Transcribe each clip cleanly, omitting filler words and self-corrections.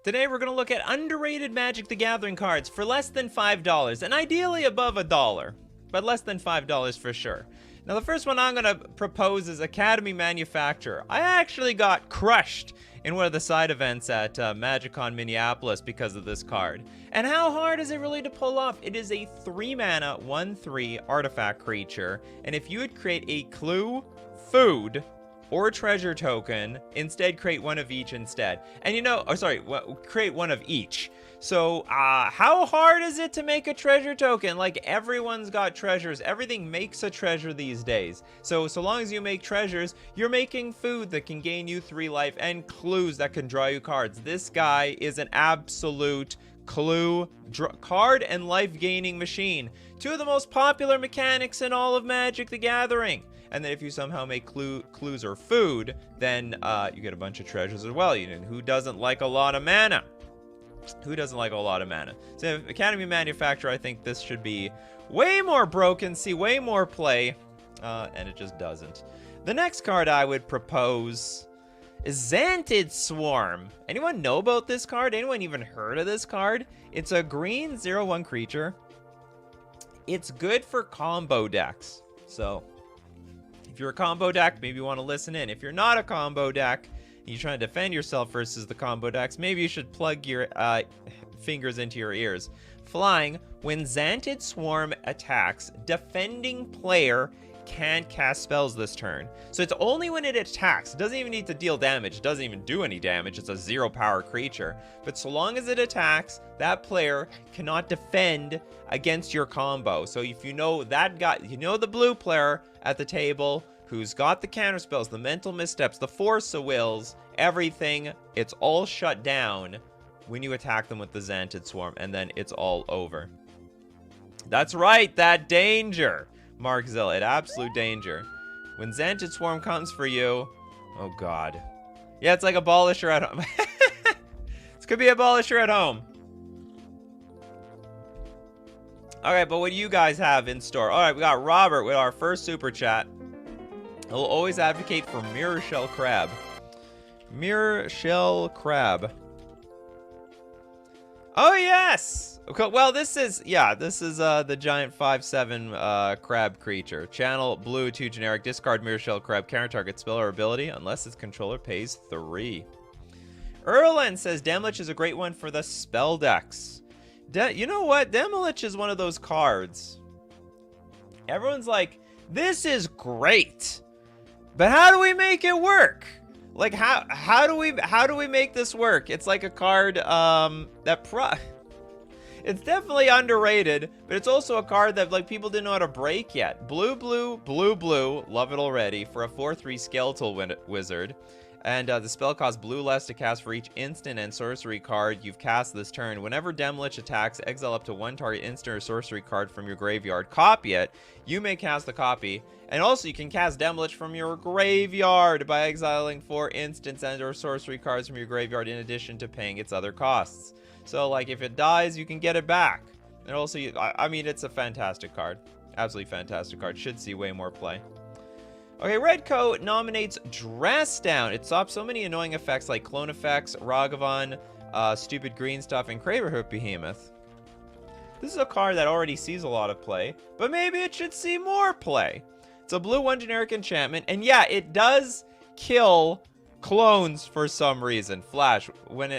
Today we're going to look at underrated Magic the Gathering cards for less than $5, and ideally above $1, but less than $5 for sure. Now the first one I'm going to propose is Academy Manufacturer. I actually got crushed in one of the side events at MagicCon Minneapolis because of this card. And how hard is it really to pull off? It is a 3-mana, 1/3 artifact creature, and if you would create a clue, food, or treasure token, instead create one of each instead. And you know, create one of each. So, how hard is it to make a treasure token? Like, everyone's got treasures. Everything makes a treasure these days. So long as you make treasures, you're making food that can gain you 3 life and clues that can draw you cards. This guy is an absolute clue card and life gaining machine. 2 of the most popular mechanics in all of Magic the Gathering. And then if you somehow make clues or food, then you get a bunch of treasures as well. You know, who doesn't like a lot of mana? Who doesn't like a lot of mana? So Academy Manufacturer, I think this should be way more broken, see way more play, and it just doesn't. The next card I would propose is Xantid Swarm. Anyone know about this card? Anyone even heard of this card? It's a green 0/1 creature. It's good for combo decks. So if you're a combo deck, maybe you want to listen in. If you're not a combo deck, and you're trying to defend yourself versus the combo decks, maybe you should plug your fingers into your ears. Flying, when Xantid Swarm attacks, defending player can't cast spells this turn. So it's only when it attacks. It doesn't even need to deal damage. It doesn't even do any damage. It's a 0-power creature. But so long as it attacks, that player cannot defend against your combo. So if you know that guy, you know the blue player at the table who's got the counter spells, the mental missteps, the force of wills, everything, it's all shut down when you attack them with the Xantid Swarm, and then it's all over. That's right, that danger. Mark Zill, at absolute danger. When Xantid Swarm comes for you, oh god. Yeah, it's like Abolisher at home. This could be Abolisher at home. Alright, but what do you guys have in store? Alright, we got Robert with our first super chat. He'll always advocate for Mirror Shell Crab. Mirror Shell Crab. Oh, yes! Okay, well, this is the giant 5/7 crab creature. Channel blue to generic. Discard Mirror Shell Crab. Counter target spell or ability unless its controller pays 3. Erlen says Demilich is a great one for the spell decks. You know what? Demilich is one of those cards. Everyone's like, this is great, but how do we make it work? Like, how do we make this work? It's like a card it's definitely underrated, but it's also a card that like people didn't know how to break yet. Blue, love it already for a 4/3 skeletal wizard. And the spell costs blue less to cast for each instant and sorcery card you've cast this turn. Whenever Demilich attacks, exile up to 1 target instant or sorcery card from your graveyard. Copy it. You may cast the copy. And also, you can cast Demilich from your graveyard by exiling 4 instants and or sorcery cards from your graveyard in addition to paying its other costs. So, like, if it dies, you can get it back. And also, I mean, it's a fantastic card. Absolutely fantastic card. Should see way more play. Okay, Redcoat nominates Dress Down. It stops so many annoying effects like Clone Effects, Ragavan, Stupid Green Stuff, and Craverhoof Behemoth. This is a card that already sees a lot of play, but maybe it should see more play. It's a blue 1 generic enchantment, and yeah, it does kill clones for some reason. Flash, when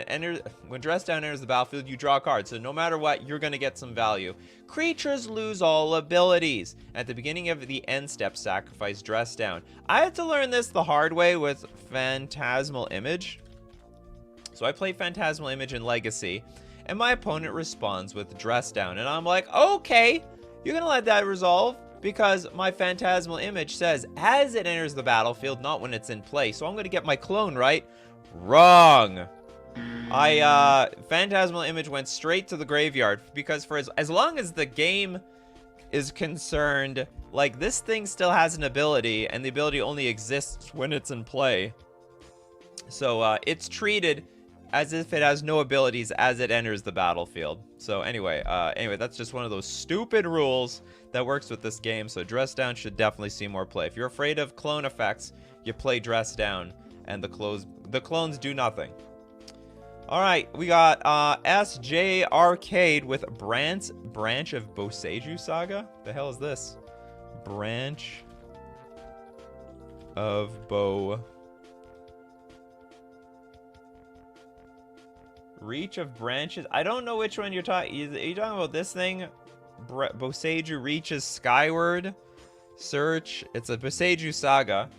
Dress Down enters the battlefield, you draw a card, so no matter what, you're going to get some value. Creatures lose all abilities. At the beginning of the end step, sacrifice Dress Down. I had to learn this the hard way with Phantasmal Image. So I play Phantasmal Image in Legacy, and my opponent responds with Dress Down, and I'm like, okay, you're going to let that resolve? Because my Phantasmal Image says as it enters the battlefield, not when it's in play. So I'm going to get my clone right. Wrong. Phantasmal Image went straight to the graveyard because for as long as the game is concerned, like, this thing still has an ability, and the ability only exists when it's in play. So it's treated as if it has no abilities as it enters the battlefield. So anyway, that's just one of those stupid rules that works with this game. So Dress Down should definitely see more play. If you're afraid of clone effects, you play Dress Down, and the clones do nothing. All right, we got SJ Arcade with Branch of Boseiju Saga. The hell is this? Branch of Bo. Reach of Branches. I don't know which one you're talking. Are you talking about this thing? Boseiju reaches skyward. Search. It's a Boseiju Saga.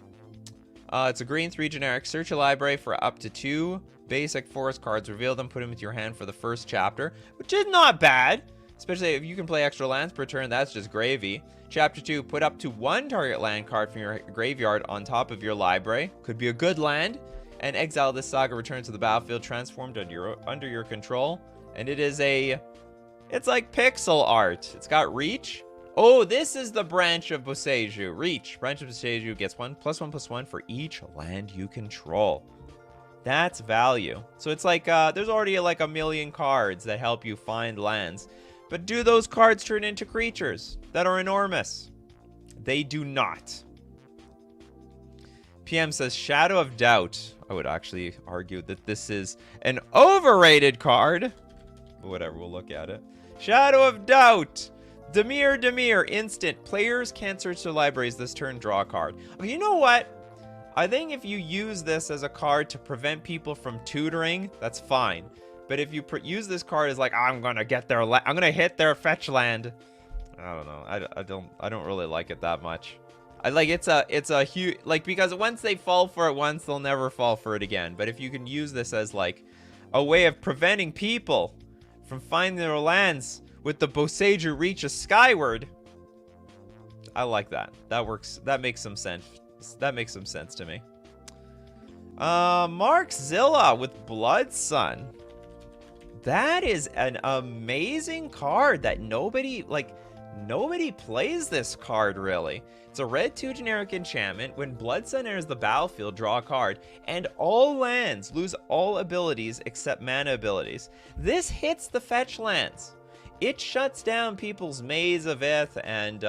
It's a green 3 generic. Search a library for up to 2 basic forest cards. Reveal them. Put them into your hand for the first chapter, which is not bad. Especially if you can play extra lands per turn. That's just gravy. Chapter 2. Put up to 1 target land card from your graveyard on top of your library. Could be a good land. And exile this saga. Return to the battlefield. Transformed under your control. And it is a... It's like pixel art. It's got reach. Oh, this is the Branch of Boseiju. Reach. Branch of Boseiju gets 1+1/+1 for each land you control. That's value. So it's like, there's already like a million cards that help you find lands. But do those cards turn into creatures that are enormous? They do not. PM says Shadow of Doubt. I would actually argue that this is an overrated card. But whatever, we'll look at it. Shadow of Doubt. Demir, instant. Players can't search their libraries this turn, draw a card. Okay, you know what? I think if you use this as a card to prevent people from tutoring, that's fine. But if you use this card as like, I'm gonna get their, I'm gonna hit their fetch land. I don't know. I don't really like it that much. I like it's a huge, like, because once they fall for it once, they'll never fall for it again. But if you can use this as like a way of preventing people from finding their lands with the Boseiju reaches skyward, I like that. That works. That makes some sense. That makes some sense to me. Mark Zilla with Blood Sun. That is an amazing card that nobody plays this card really. It's a red 2 generic enchantment. When Blood Sun enters the battlefield, draw a card, and all lands lose all abilities except mana abilities. This hits the fetch lands. It shuts down people's Maze of Ith and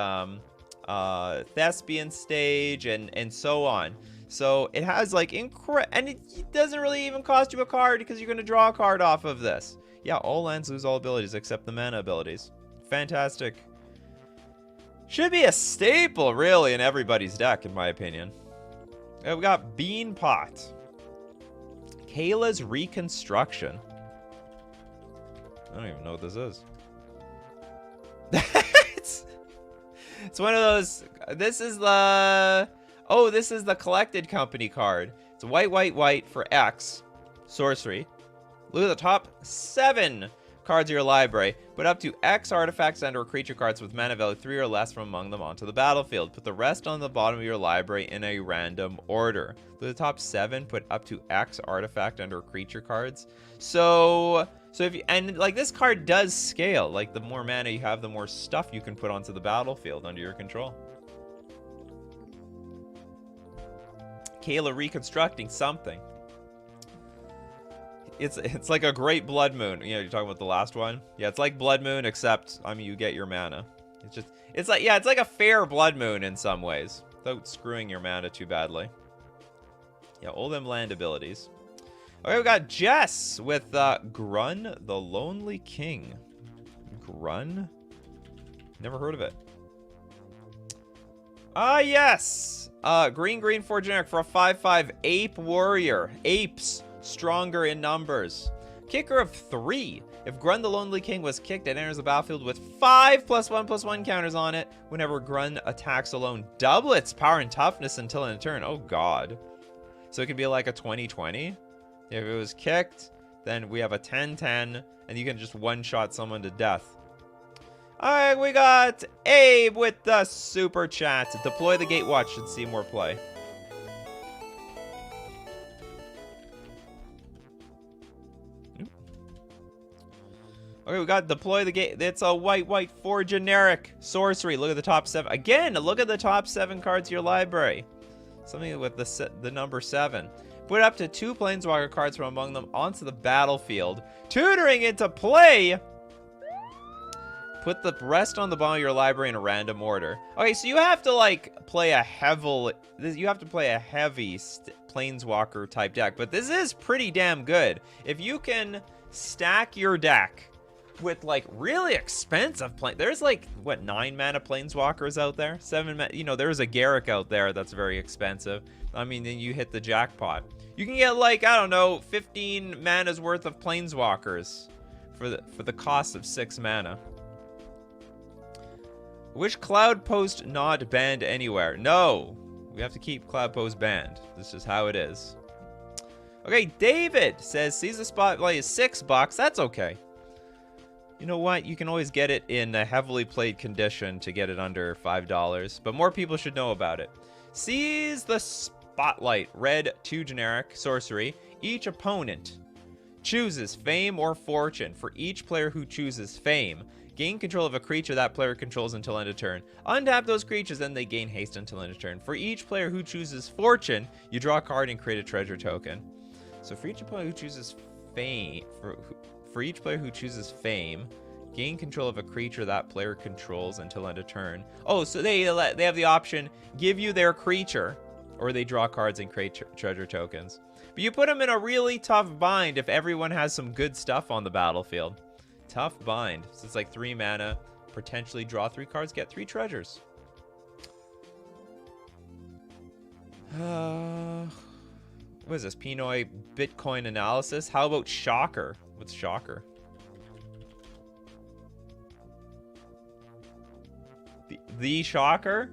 Thespian Stage and so on. So it has like and it doesn't really even cost you a card because you're going to draw a card off of this. Yeah, all lands lose all abilities except the mana abilities. Fantastic. Should be a staple really in everybody's deck in my opinion. We got Bean Pot. Kayla's Reconstruction. I don't even know what this is. It's one of those. This is the collected company card. It's white for X sorcery. Look at the top 7 cards of your library. Put up to X artifacts and/or creature cards with mana value 3 or less from among them onto the battlefield. Put the rest on the bottom of your library in a random order. Look at the top 7. Put up to X artifact and/or creature cards. So if you, and like this card does scale, like the more mana you have, the more stuff you can put onto the battlefield under your control. Kayla reconstructing something. It's like a great Blood Moon. You know, you're talking about the last one? Yeah, it's like Blood Moon, except, I mean, you get your mana. It's like a fair Blood Moon in some ways, without screwing your mana too badly. Yeah, all them land abilities. Okay, we got Jess with Grun the Lonely King. Grun? Never heard of it. Yes! Green 4 generic for a 5/5 Ape Warrior. Apes, stronger in numbers. Kicker of 3. If Grun the Lonely King was kicked, it enters the battlefield with 5 +1/+1 counters on it. Whenever Grun attacks alone, double its power and toughness until in a turn. Oh god. So it could be like a 20/20. If it was kicked, then we have a 10/10, and you can just one-shot someone to death. Alright, we got Abe with the super chat. Deploy the Gatewatch should see more play. Okay, we got Deploy the Gate. It's a white 4 generic sorcery. Look at the top 7. Again, look at the top 7 cards of your library. Something with the number 7. Put up to 2 Planeswalker cards from among them onto the battlefield. Tutoring into play. Put the rest on the bottom of your library in a random order. Okay, so you have to like play a heavy. You have to play a heavy planeswalker type deck. But this is pretty damn good. If you can stack your deck with like really expensive there's like what 9 mana planeswalkers out there, 7 mana, you know, there's a Garrick out there that's very expensive. I mean, then you hit the jackpot. You can get like, I don't know, 15 mana's worth of planeswalkers for the cost of 6 mana. Wish Cloud Post not banned anywhere. No, we have to keep Cloud Post banned. This is how it is. Okay, David says sees the spotlight is $6. That's okay. You know what? You can always get it in a heavily played condition to get it under $5, but more people should know about it. Seize the Spotlight. Red, 2 generic, sorcery. Each opponent chooses Fame or Fortune. For each player who chooses Fame, gain control of a creature that player controls until end of turn. Untap those creatures, then they gain haste until end of turn. For each player who chooses Fortune, you draw a card and create a treasure token. So for each opponent who chooses Fame, for each player who chooses Fame, gain control of a creature that player controls until end of turn. Oh, so they have the option, give you their creature, or they draw cards and create treasure tokens. But you put them in a really tough bind if everyone has some good stuff on the battlefield. Tough bind. So it's like 3 mana, potentially draw 3 cards, get 3 treasures. What is this? Pinoy Bitcoin analysis? How about Shocker? What's Shocker? The Shocker?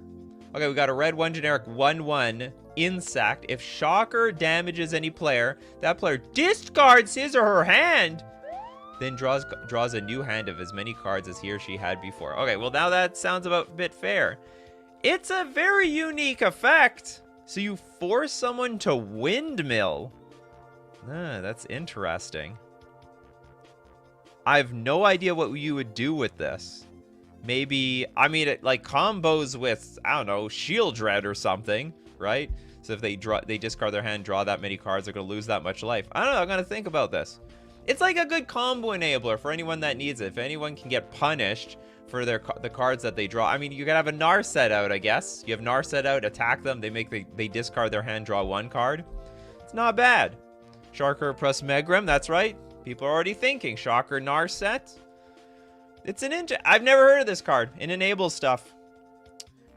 Okay, we got a red 1 generic 1/1 insect. If Shocker damages any player, that player discards his or her hand, then draws a new hand of as many cards as he or she had before. Okay, well now that sounds about a bit fair. It's a very unique effect. So you force someone to windmill. Ah, that's interesting. I have no idea what you would do with this. Maybe, I mean, it like combos with, I don't know, Shield Dread or something, right? So if they discard their hand, draw that many cards, they're gonna lose that much life. I don't know, I'm gonna think about this. It's like a good combo enabler for anyone that needs it. If anyone can get punished for the cards that they draw. I mean, you gotta have a Narset out, I guess. You have Narset out, attack them, they discard their hand, draw 1 card. It's not bad. Shocker plus Megrim, that's right. People are already thinking. Shocker Narset. It's an I've never heard of this card. It enables stuff.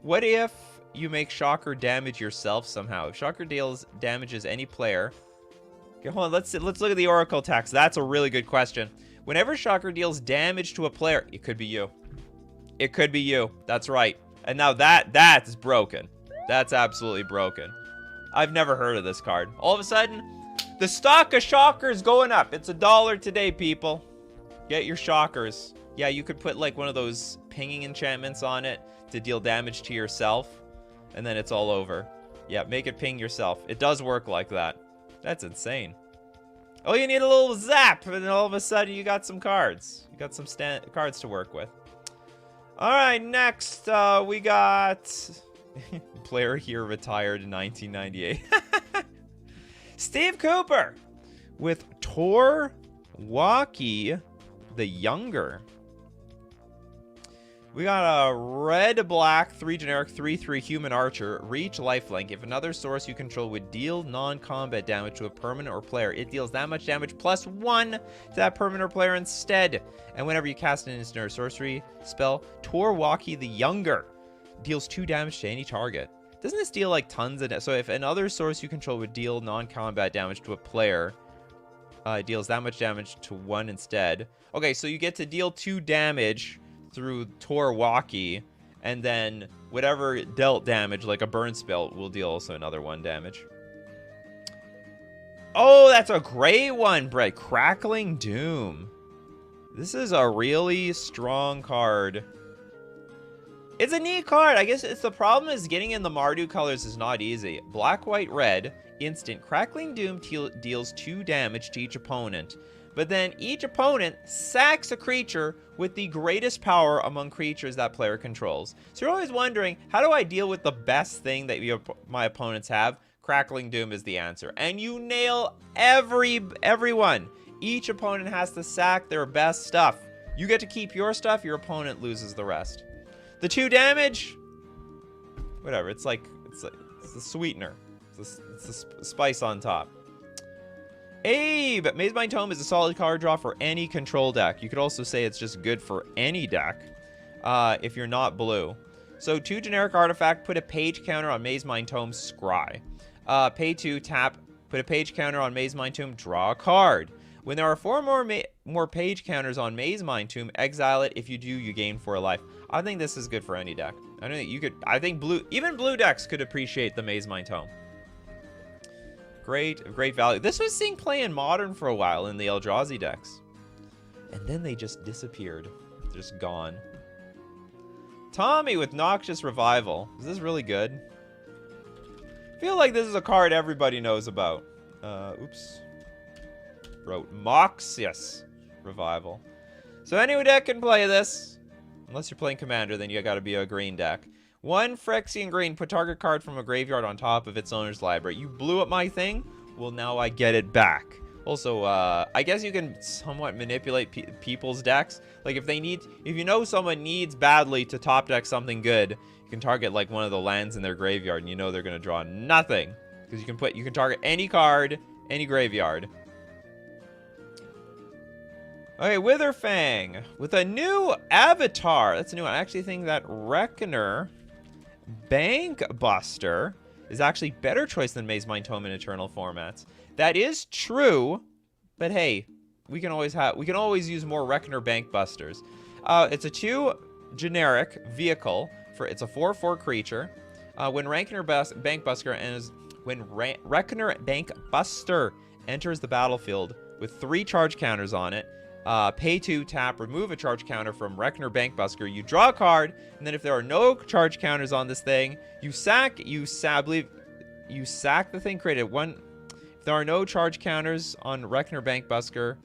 What if you make Shocker damage yourself somehow? If Shocker deals damages any player. Okay, hold on, let's look at the Oracle text. That's a really good question. Whenever Shocker deals damage to a player, it could be you. It could be you. That's right. And now that's broken. That's absolutely broken. I've never heard of this card. All of a sudden, the stock of Shockers going up. It's $1 today, people. Get your Shockers. Yeah, you could put like one of those pinging enchantments on it to deal damage to yourself, and then it's all over. Yeah, make it ping yourself. It does work like that. That's insane. Oh, you need a little zap, and then all of a sudden you got some cards. You got some cards to work with. All right, next we got player here retired in 1998. Steve Cooper with Tor Waki the Younger. We got a red-black 3 generic 3/3 human archer, reach lifelink. If another source you control would deal non-combat damage to a permanent or player, it deals that much damage plus 1 to that permanent or player instead. And whenever you cast an instant or sorcery spell, Torwaki the Younger deals 2 damage to any target. Doesn't this deal like tons of damage? So if another source you control would deal non-combat damage to a player, it deals that much damage to 1 instead. Okay, so you get to deal 2 damage through Torwaki, and then whatever dealt damage, like a burn spell, will deal also another 1 damage. Oh, that's a great one, Brett. Crackling Doom. This is a really strong card. It's a neat card. I guess it's the problem is getting in the Mardu colors is not easy. Black, white, red, instant. Crackling Doom deals 2 damage to each opponent. But then each opponent sacks a creature with the greatest power among creatures that player controls. So you're always wondering, how do I deal with the best thing that my opponents have? Crackling Doom is the answer. And you nail everyone. Each opponent has to sack their best stuff. You get to keep your stuff, your opponent loses the rest. The 2 damage, whatever, it's the sweetener. It's It's the spice on top. Abe! Maze Mind Tome is a solid card draw for any control deck. You could also say it's just good for any deck if you're not blue. So 2 generic artifact, put a page counter on Maze Mind Tome, scry. Pay 2, tap, put a page counter on Maze Mind Tomb, draw a card. When there are 4 more page counters on Maze Mind Tomb, exile it. If you do, you gain 4 life. I think this is good for any deck. I don't think you could. I think even blue decks could appreciate the Maze Mind Tome. Great value. This was seeing play in Modern for a while in the Eldrazi decks, and then they just disappeared. Just gone. Tommy with Noxious Revival. Is this really good? I feel like this is a card everybody knows about. Oops. Wrote Moxious Revival. So any deck can play this. Unless you're playing Commander, then you gotta be a green deck. 1 Phyrexian green, put target card from a graveyard on top of its owner's library. You blew up my thing? Well, now I get it back. Also, I guess you can somewhat manipulate people's decks. Like if you know someone needs badly to top deck something good, you can target like one of the lands in their graveyard, and you know they're gonna draw nothing. Because you can target any card, any graveyard. Okay, Witherfang with a new avatar. That's a new one. I actually think that Reckoner Bank Buster is actually better choice than Maze Mind Tome in Eternal formats. That is true, but hey, we can always use more Reckoner Bank Busters. It's a 2 generic vehicle it's a 4/4 creature. When Reckoner Bank Buster enters the battlefield with 3 charge counters on it, pay 2, tap, remove a charge counter from Reckoner Bank Buster. You draw a card, and then if there are no charge counters on this thing, you sack the thing created. If there are no charge counters on Reckoner Bank Buster,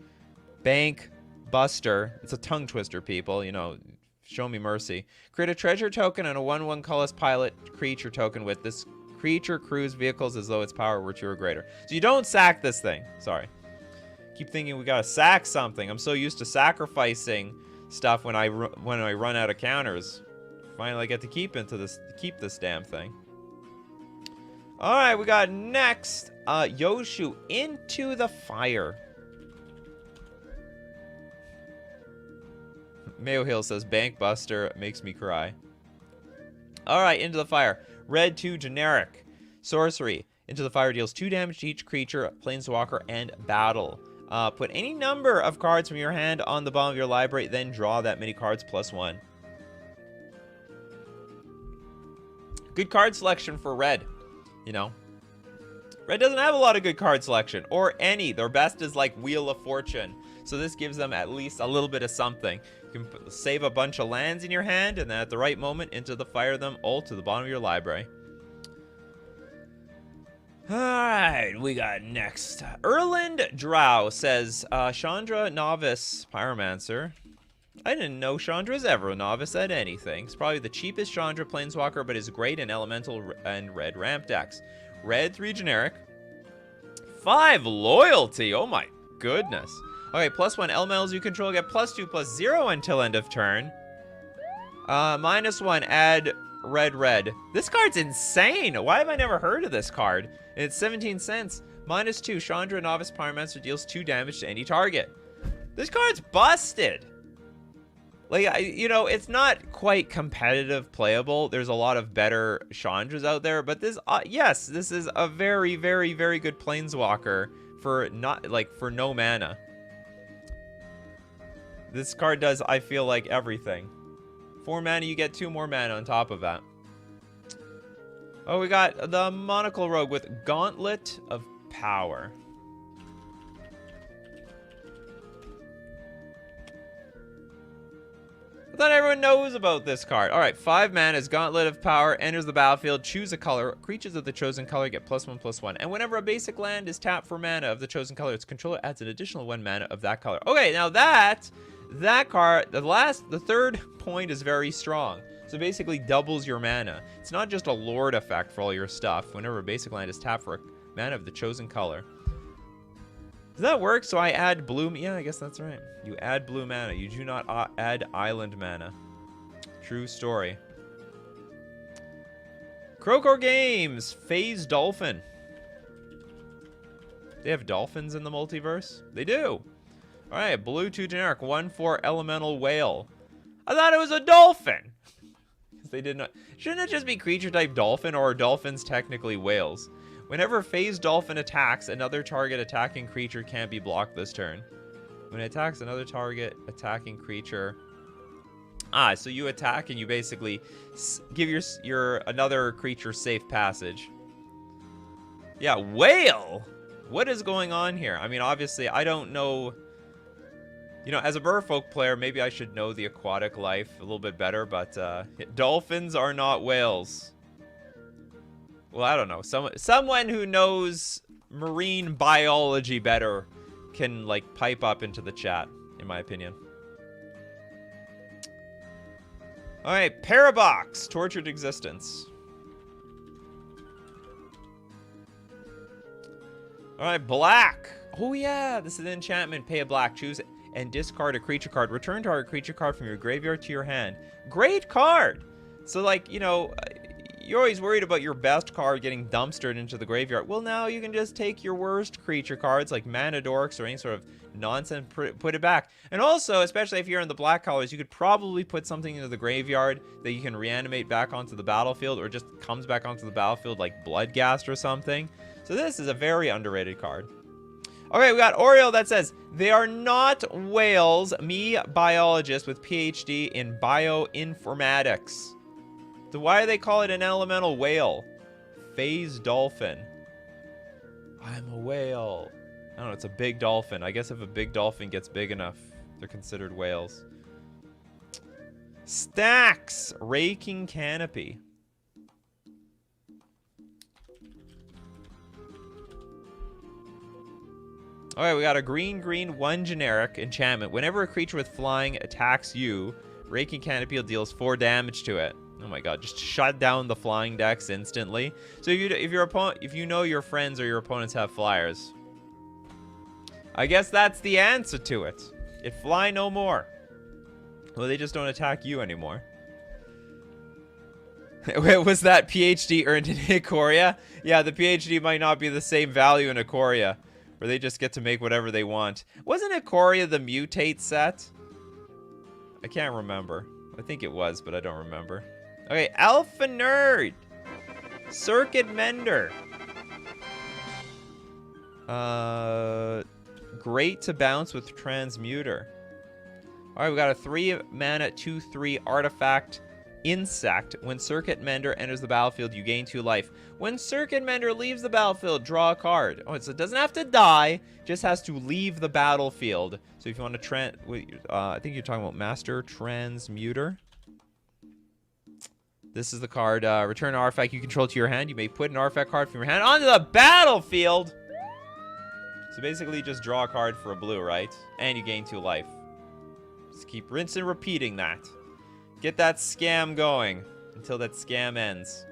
it's a tongue twister, people. You know, show me mercy. Create a treasure token and a 1/1 colorless pilot creature token with this creature cruise vehicles as though its power were 2 or greater. So you don't sack this thing. Sorry. Keep thinking we gotta sack something. I'm so used to sacrificing stuff when I run out of counters. Finally, I get to keep this damn thing. All right, we got next Yoshu Into the Fire. Mayo Hill says Bank Buster makes me cry. All right, Into the Fire. Red 2 generic sorcery. Into the Fire deals 2 damage to each creature, planeswalker, and battle. Put any number of cards from your hand on the bottom of your library, then draw that many cards +1. Good card selection for red, you know. Red doesn't have a lot of good card selection, or any. Their best is like Wheel of Fortune. So this gives them at least a little bit of something. You can save a bunch of lands in your hand, and then at the right moment, Into the Fire them all to the bottom of your library. Alright, we got next. Erland Drow says, Chandra Novice Pyromancer. I didn't know Chandra's ever a novice at anything. It's probably the cheapest Chandra Planeswalker, but is great in Elemental and Red ramp decks. Red 3 generic. 5 loyalty. Oh my goodness. Okay, +1 elementals you control get +2/+0 until end of turn. -1 add red. This card's insane. Why have I never heard of this card? It's 17 cents. -2 Chandra Novice Pyromancer deals 2 damage to any target. This card's busted. Like, you know, it's not quite competitive playable. There's a lot of better Chandras out there, but this, yes, this is a very, very, very good Planeswalker for no mana. This card does, I feel like, everything. 4 mana, you get 2 more mana on top of that. Oh, we got the Monocle Rogue with Gauntlet of Power. I thought everyone knows about this card. All right, 5 mana is Gauntlet of Power, enters the battlefield, choose a color. Creatures of the chosen color get +1/+1. And whenever a basic land is tapped for mana of the chosen color, its controller adds an additional 1 mana of that color. Okay, now that card, the third point is very strong. So basically doubles your mana. It's not just a Lord effect for all your stuff. Whenever a basic land is tapped for a mana of the chosen color. Does that work? So I add blue. Yeah, I guess that's right. You add blue mana. You do not add island mana. True story. Crocor Games. Phase Dolphin. They have dolphins in the multiverse? They do. All right, blue 2 generic, 1/4 elemental whale. I thought it was a dolphin. They did not. Shouldn't it just be creature type dolphin, or are dolphins technically whales? Whenever phase dolphin attacks, another target attacking creature can't be blocked this turn. When it attacks another target attacking creature. So you attack and you basically give your another creature safe passage. Yeah, whale. What is going on here? I mean, obviously, I don't know. You know, as a merfolk player, maybe I should know the aquatic life a little bit better, but dolphins are not whales. Well, I don't know. Someone who knows marine biology better can, like, pipe up into the chat, in my opinion. All right, Parabox, Tortured Existence. All right, black. Oh, yeah, this is an enchantment. Pay a black. Choose and discard a creature card. Return target creature card from your graveyard to your hand. Great card. So, like, you know, you're always worried about your best card getting dumpstered into the graveyard. Well, now you can just take your worst creature cards, like Mana Dorks or any sort of nonsense, put it back. And also, especially if you're in the black colors, you could probably put something into the graveyard that you can reanimate back onto the battlefield, or just comes back onto the battlefield like Bloodghast or something. So this is a very underrated card. Okay, we got Oriole that says, they are not whales, me biologist with PhD in bioinformatics. So why do they call it an elemental whale? Phase dolphin. I'm a whale. I don't know, it's a big dolphin. I guess if a big dolphin gets big enough, they're considered whales. Stacks, Raking Canopy. Alright, we got a green 1 generic enchantment. Whenever a creature with flying attacks you, Raking Canopy deals 4 damage to it. Oh my god, just shut down the flying decks instantly. So if you know your friends or your opponents have flyers, I guess that's the answer to it. It fly no more. Well, they just don't attack you anymore. Was that PhD earned in Ikoria? Yeah, the PhD might not be the same value in Ikoria, where they just get to make whatever they want. Wasn't Ikoria the mutate set? I can't remember. I think it was, but I don't remember. Okay, Alpha Nerd. Circuit Mender. Great to bounce with Transmuter. Alright, we got a 3 mana 2/3 artifact insect. When Circuit Mender enters the battlefield, you gain 2 life. When Circuit Mender leaves the battlefield, draw a card. Oh, so it doesn't have to die, just has to leave the battlefield. So if you want to I think you're talking about Master Transmuter. This is the card. Return an artifact you control to your hand. You may put an artifact card from your hand onto the battlefield. So basically, you just draw a card for a blue, right? And you gain 2 life. Just keep rinsing and repeating that. Get that scam going until that scam ends.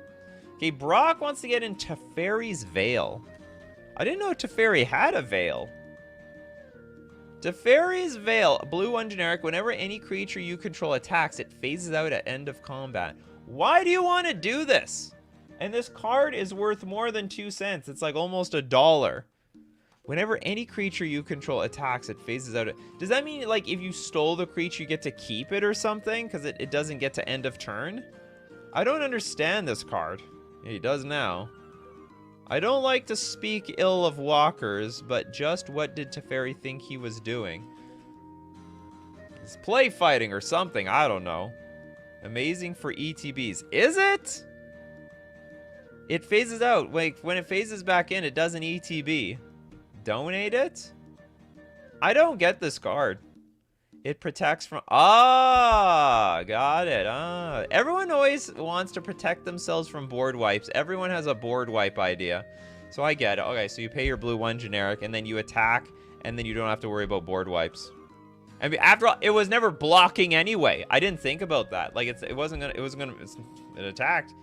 Okay, Brock wants to get in Teferi's Veil. I didn't know Teferi had a veil. Teferi's Veil, blue 1 generic. Whenever any creature you control attacks, it phases out at end of combat. Why do you want to do this? And this card is worth more than 2 cents. It's like almost $1. Whenever any creature you control attacks, it phases out. Does that mean, like, if you stole the creature, you get to keep it or something? Because it doesn't get to end of turn? I don't understand this card. Yeah, he does now. I don't like to speak ill of walkers, but just what did Teferi think he was doing? He's play fighting or something, I don't know. Amazing for ETBs. Is it? It phases out. Like, when it phases back in, it does an ETB. Donate it? I don't get this card. It protects from... Ah, got it. Ah. Everyone always wants to protect themselves from board wipes. Everyone has a board wipe idea. So I get it. Okay, so you pay your blue 1 generic, and then you attack, and then you don't have to worry about board wipes. I mean, after all, it was never blocking anyway. I didn't think about that. Like, it attacked.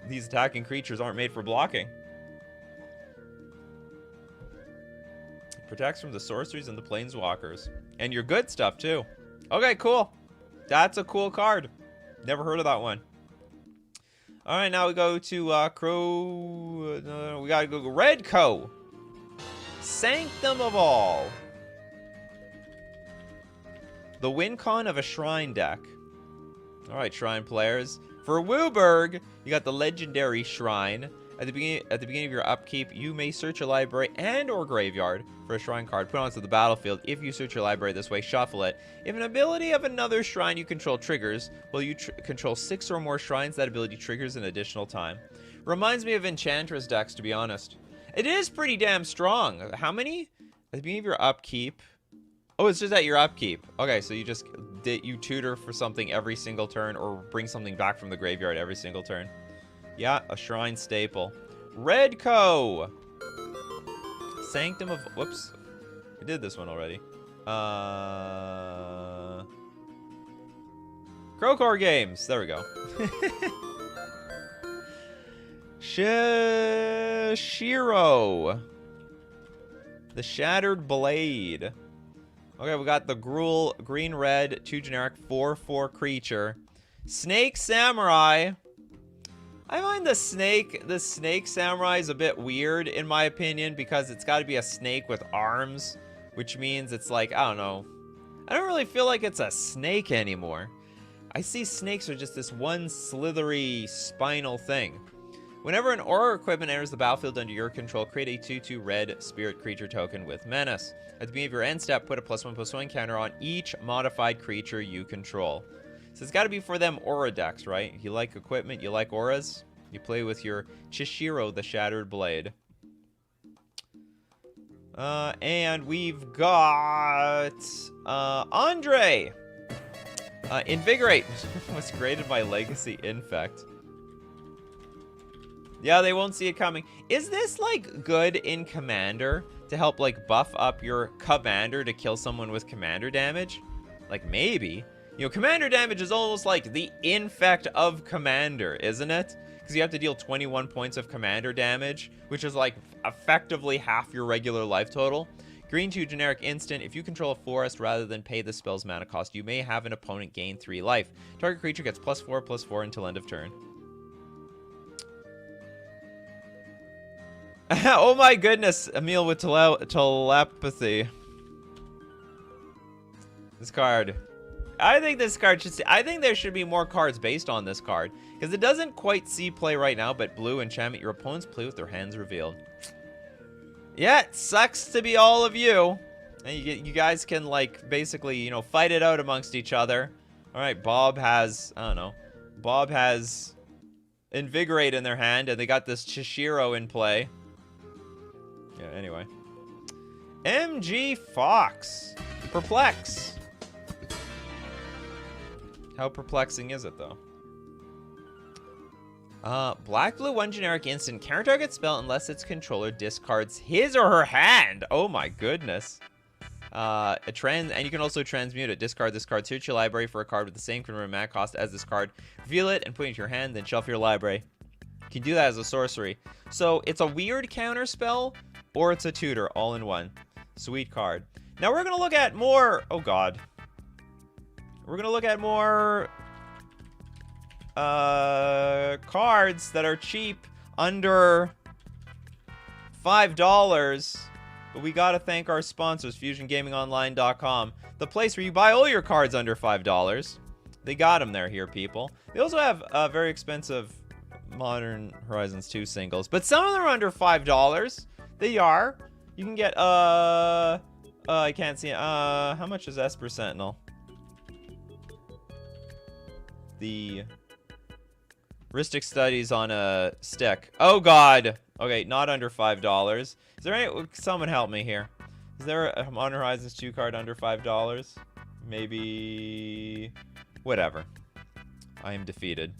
These attacking creatures aren't made for blocking. Protects from the sorceries and the planeswalkers. And your good stuff, too. Okay, cool. That's a cool card. Never heard of that one. Alright, now we go to Crow... we gotta go Redco. Sanctum of all. The win con of a shrine deck. Alright, shrine players. For Wooburg, you got the legendary shrine. At the beginning of your upkeep, you may search your library and or graveyard for a shrine card. Put it onto the battlefield. If you search your library this way, shuffle it. If an ability of another shrine you control triggers, well, you control 6 or more shrines, that ability triggers an additional time. Reminds me of Enchantress decks, to be honest. It is pretty damn strong. How many? At the beginning of your upkeep. Oh, it's just at your upkeep. Okay, so you tutor for something every single turn or bring something back from the graveyard every single turn. Yeah, a shrine staple. Redco! Sanctum of... Whoops. I did this one already. Crowcore Games. There we go. Shiro. The Shattered Blade. Okay, we got the Gruul, green-red, 2 generic, 4/4 creature. Snake Samurai. I find the snake samurai is a bit weird, in my opinion, because it's got to be a snake with arms, which means it's like, I don't know. I don't really feel like it's a snake anymore. I see snakes are just this one slithery, spinal thing. Whenever an aura equipment enters the battlefield under your control, create a 2/2 red spirit creature token with menace. At the beginning of your end step, put a +1/+1 counter on each modified creature you control. So it's got to be for them aura decks, right? You like equipment, you like auras, you play with your Chishiro, the Shattered Blade. And we've got Andre. Invigorate was created by Legacy Infect. Yeah, they won't see it coming. Is this, like, good in Commander to help, like, buff up your Commander to kill someone with Commander damage? Like, maybe. You know, Commander damage is almost like the Infect of Commander, isn't it? Because you have to deal 21 points of Commander damage, which is, like, effectively half your regular life total. Green 2 generic instant. If you control a forest rather than pay the spell's mana cost, you may have an opponent gain 3 life. Target creature gets +4/+4 until end of turn. Oh my goodness, Emil with telepathy. This card. I think this card should... I think there should be more cards based on this card. Because it doesn't quite see play right now, but blue enchantment. Your opponents play with their hands revealed. Yeah, it sucks to be all of you. And you guys can, like, basically, you know, fight it out amongst each other. Alright, Bob has... I don't know. Bob has Invigorate in their hand, and they got this Chishiro in play. Yeah, anyway. MG Fox. Perplex. How perplexing is it, though? Black blue 1 generic instant. Counter target spell unless its controller discards his or her hand. Oh my goodness. And you can also transmute it. Discard this card. Search your library for a card with the same converted mana cost as this card. Reveal it and put it into your hand, then shuffle your library. You can do that as a sorcery. So it's a weird counter spell, or it's a tutor, all in one. Sweet card. Now we're going to look at more... Oh, God. We're going to look at more... cards that are cheap, under $5. But we got to thank our sponsors, FusionGamingOnline.com. The place where you buy all your cards under $5. They got them there here, people. They also have very expensive Modern Horizons 2 singles. But some of them are under $5. They are. You can get, I can't see, how much is Esper Sentinel? The Ristic Studies on a stick. Oh, God. Okay, not under $5. Is there any... Someone help me here. Is there a Modern Horizons 2 card under $5? Maybe... Whatever. I am defeated.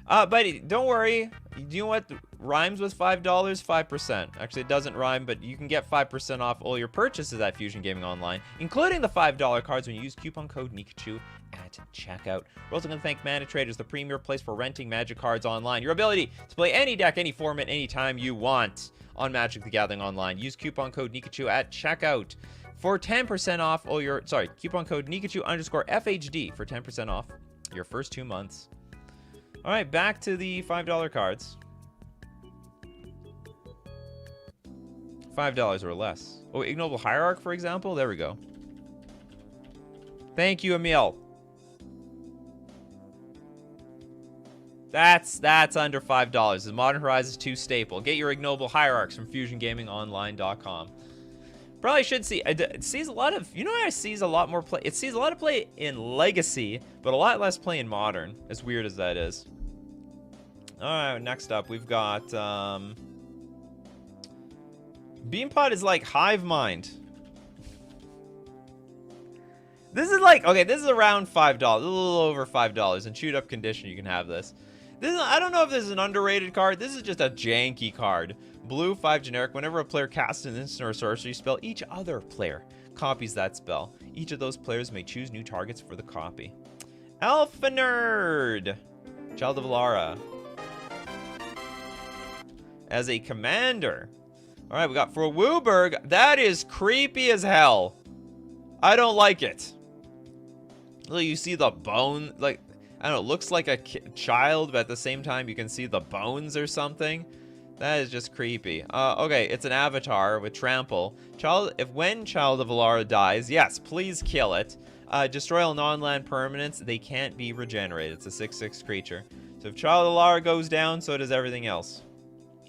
But don't worry. Do you know what rhymes with $5? 5%. Actually, it doesn't rhyme, but you can get 5% off all your purchases at Fusion Gaming Online, including the $5 cards when you use coupon code Nikachu at checkout. We're also going to thank Mana Traders, the premier place for renting Magic cards online. Your ability to play any deck, any format, anytime you want on Magic the Gathering Online. Use coupon code Nikachu at checkout for 10% off all your... Sorry, coupon code Nikachu_FHD for 10% off your first 2 months. All right, back to the $5 cards. $5 or less. Oh, Ignoble Hierarch, for example? There we go. Thank you, Emil. That's under $5. The Modern Horizons 2 staple. Get your Ignoble Hierarchs from FusionGamingOnline.com. Probably should see. It sees a lot of. You know, it sees a lot more play. It sees a lot of play in Legacy, but a lot less play in Modern. As weird as that is. All right. Next up, we've got. Beanpot is like Hive Mind. This is like, okay, this is around $5, a little over $5. In chewed up condition, you can have this. I don't know if this is an underrated card. This is just a janky card. Blue, 5 generic. Whenever a player casts an instant or sorcery spell, each other player copies that spell. Each of those players may choose new targets for the copy. Alpha Nerd. Child of Alara. As a commander. All right, we got for Wooburg. That is creepy as hell. I don't like it. You see the bone, like, I don't know, it looks like a child, but at the same time you can see the bones or something. That is just creepy. Okay, it's an avatar with trample. When Child of Alara dies, yes, please kill it. Destroy all non-land permanents. They can't be regenerated. It's a 6/6 creature. So if Child of Alara goes down, so does everything else.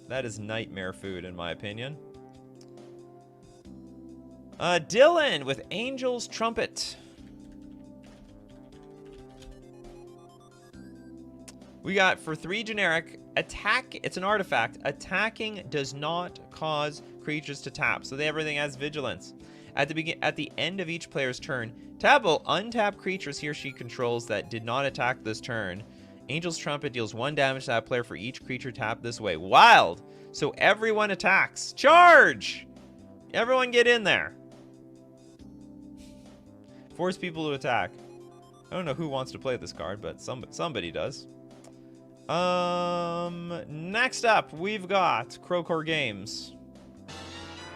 That is nightmare food, in my opinion. Dylan with Angel's Trumpet. We got for 3 generic, attack, it's an artifact. Attacking does not cause creatures to tap, so everything has vigilance. At the end of each player's turn, tab will untap creatures he or she controls that did not attack this turn. Angel's Trumpet deals 1 damage to that player for each creature tapped this way. Wild! So everyone attacks. Charge! Everyone get in there. Force people to attack. I don't know who wants to play this card, but somebody does. Next up, we've got Crowcore Games.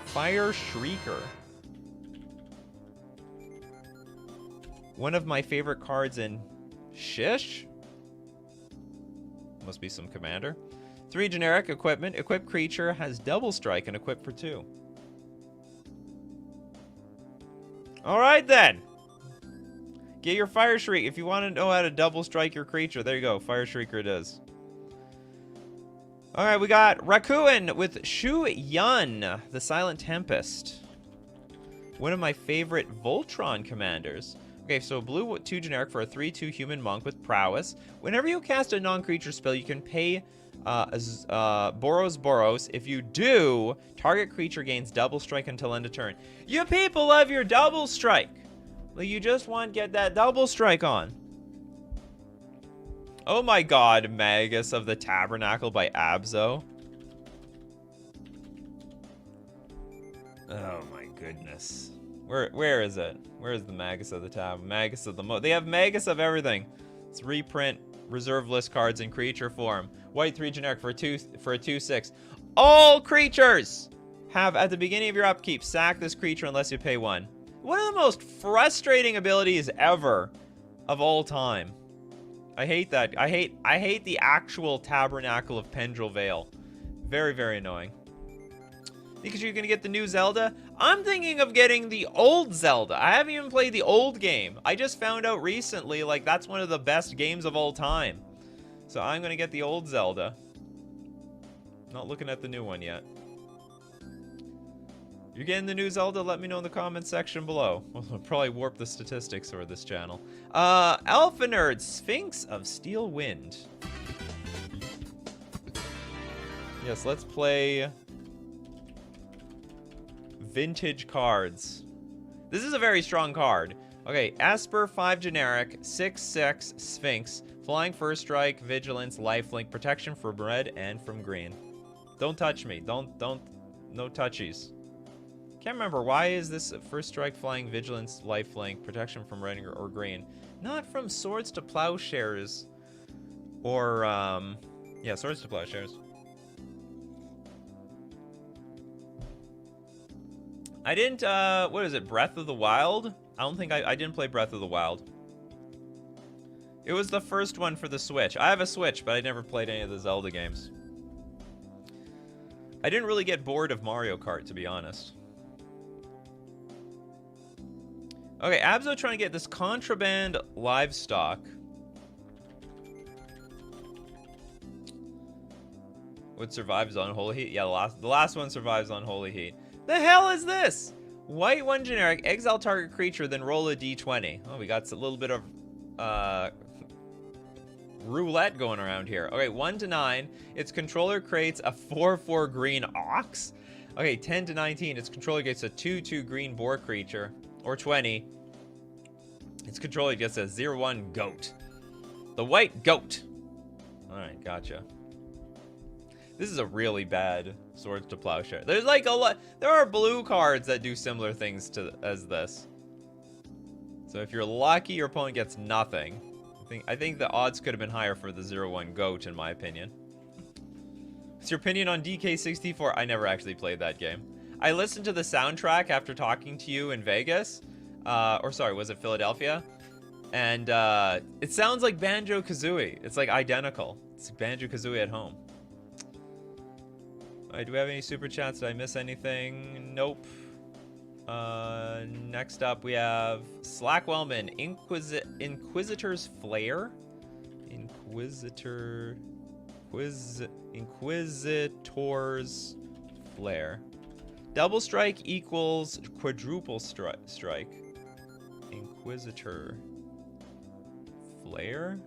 Fire Shrieker. One of my favorite cards in Shish. Must be some commander. 3 generic equipment. Equipped creature has double strike and equip for 2. Alright then. Get your Fire Shriek. If you want to know how to double strike your creature, there you go. Fire Shrieker it is. Alright, we got Raccoon with Shu Yun, the Silent Tempest. One of my favorite Voltron commanders. Okay, so blue 2 generic for a 3/2 human monk with prowess. Whenever you cast a non-creature spell, you can pay Boros. If you do, target creature gains double strike until end of turn. You people love your double strike. Like, you just want to get that double strike on. Oh my god, Magus of the Tabernacle by Abzo. Oh my goodness. Where is it? Where is the Magus of the Tab? Magus of the They have Magus of everything. Let's reprint reserve list cards in creature form. White 3 generic for a 2/6. All creatures have at the beginning of your upkeep sack this creature unless you pay 1. One of the most frustrating abilities ever of all time. I hate that. I hate the actual Tabernacle of Pendril Vale. Very, very annoying. Because you're going to get the new Zelda? I'm thinking of getting the old Zelda. I haven't even played the old game. I just found out recently, like, that's one of the best games of all time. So I'm going to get the old Zelda. Not looking at the new one yet. You're getting the new Zelda? Let me know in the comments section below. I'll probably warp the statistics for this channel. Alpha Nerd, Sphinx of Steel Wind. Yes, let's play vintage cards. This is a very strong card. Okay, Esper, 5 generic, 6/6 Sphinx, flying first strike, vigilance, lifelink, protection from red and from green. Don't touch me. Don't, no touchies. Can't remember, why is this first strike, flying, vigilance, lifelink, protection from red or green? Not from Swords to Plowshares. Or, yeah, Swords to Plowshares. I didn't, what is it, Breath of the Wild? I don't think I didn't play Breath of the Wild. It was the first one for the Switch. I have a Switch, but I never played any of the Zelda games. I didn't really get bored of Mario Kart, to be honest. Okay, Abzo trying to get this contraband livestock. What survives on Holy Heat? Yeah, the last one survives on Holy Heat. The hell is this? White 1 generic, exile target creature, then roll a d20. Oh, we got a little bit of roulette going around here. Okay, 1 to 9. Its controller creates a 4/4 green ox. Okay, 10 to 19. Its controller gets a 2/2 green boar creature. Or 20. Its controller gets a 0/1 goat. The white goat. Alright, gotcha. This is a really bad Swords to Plowshare. There's like a lot. There are blue cards that do similar things as this. So if you're lucky, your opponent gets nothing. I think the odds could have been higher for the 0/1 goat, in my opinion. What's your opinion on DK64? I never actually played that game. I listened to the soundtrack after talking to you in Vegas. Or sorry, was it Philadelphia? And it sounds like Banjo-Kazooie. It's like identical. It's Banjo-Kazooie at home. Alright, do we have any super chats? Did I miss anything? Nope. Next up we have Slackwellman, Inquisitor's Flare. Inquisitor's Flare. Double strike equals quadruple strike. Inquisitor Flare?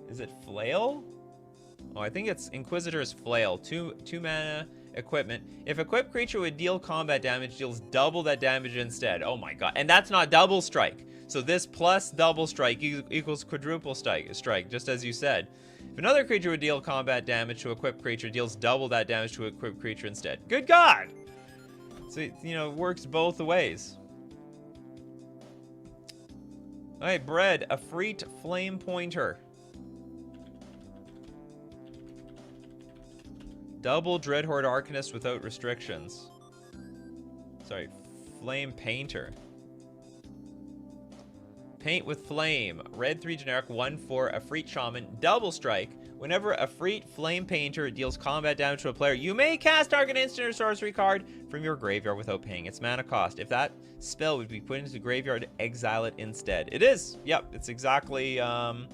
Is it Flail? Oh, I think it's Inquisitor's Flail. 2 mana equipment. If equipped creature would deal combat damage, deals double that damage instead. Oh my god. And that's not double strike. So this plus double strike equals quadruple strike, just as you said. If another creature would deal combat damage to equipped creature, deals double that damage to equipped creature instead. Good god! So, you know, it works both ways. Alright, Bread, a Freet Flame Pointer. Double Dreadhorde Arcanist without restrictions. Sorry, Flame Painter. Paint with Flame. Red 3 generic, 1/4, a Freet Shaman. Double strike. Whenever a Freet Flame Painter deals combat damage to a player, you may cast target instant or sorcery card from your graveyard without paying its mana cost. If that spell would be put into the graveyard, exile it instead. It is. Yep, it's exactly Dreadhorde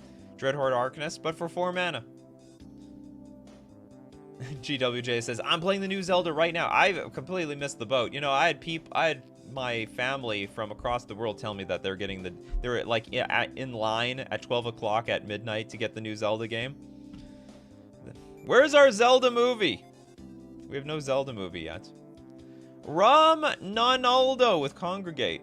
Arcanist, but for 4 mana. GWJ says, I'm playing the new Zelda right now. I've completely missed the boat. You know, I had my family from across the world tell me that they're like in line at 12 o'clock at midnight to get the new Zelda game. Where's our Zelda movie? We have no Zelda movie yet. Ram Nonaldo with Congregate.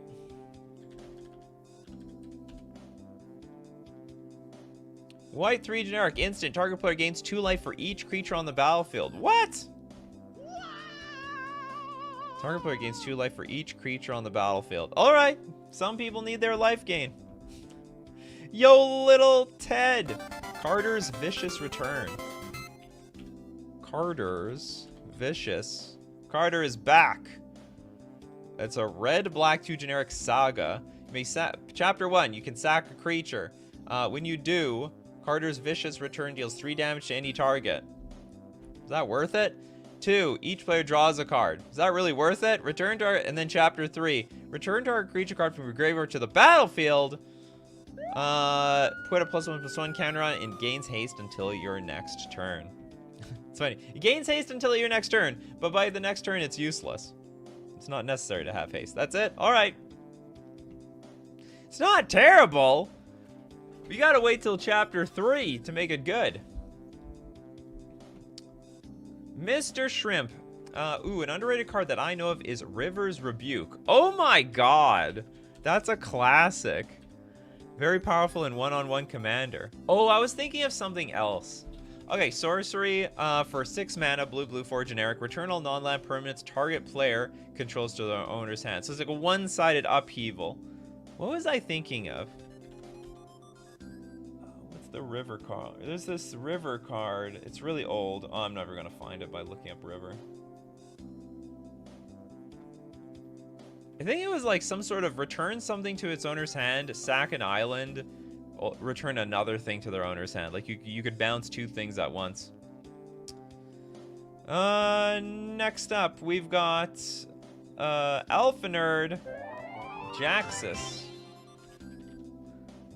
White 3 generic instant. Target player gains 2 life for each creature on the battlefield. What? Target player gains 2 life for each creature on the battlefield. Alright. Some people need their life gain. Yo, little Ted. Carter's Vicious Return. Carter's Vicious. Carter is back. It's a red, black 2 generic saga. You may Chapter 1, you can sack a creature. When you do, Carter's Vicious Return deals 3 damage to any target. Is that worth it? 2, each player draws a card. Is that really worth it? Return target, and then Chapter 3. Return target creature card from your graveyard to the battlefield. Put a +1/+1 counter on it and gains haste until your next turn. It's funny. It gains haste until your next turn, but by the next turn it's useless. It's not necessary to have haste. That's it? Alright. It's not terrible. We gotta wait till Chapter 3 to make it good. Mr. Shrimp. Ooh, an underrated card that I know of is River's Rebuke. Oh my god. That's a classic. Very powerful in one-on-one commander. Oh, I was thinking of something else. Okay, sorcery for 6 mana, blue, 4 generic. Return all non-land permanents target player controls to their owner's hand. So it's like a one-sided upheaval. What was I thinking of? What's the river card? There's this river card. It's really old. Oh, I'm never going to find it by looking up river. I think it was like some sort of return something to its owner's hand, sack an island, return another thing to their owner's hand. Like you could bounce 2 things at once. Next up, we've got Alpha Nerd Jaxus,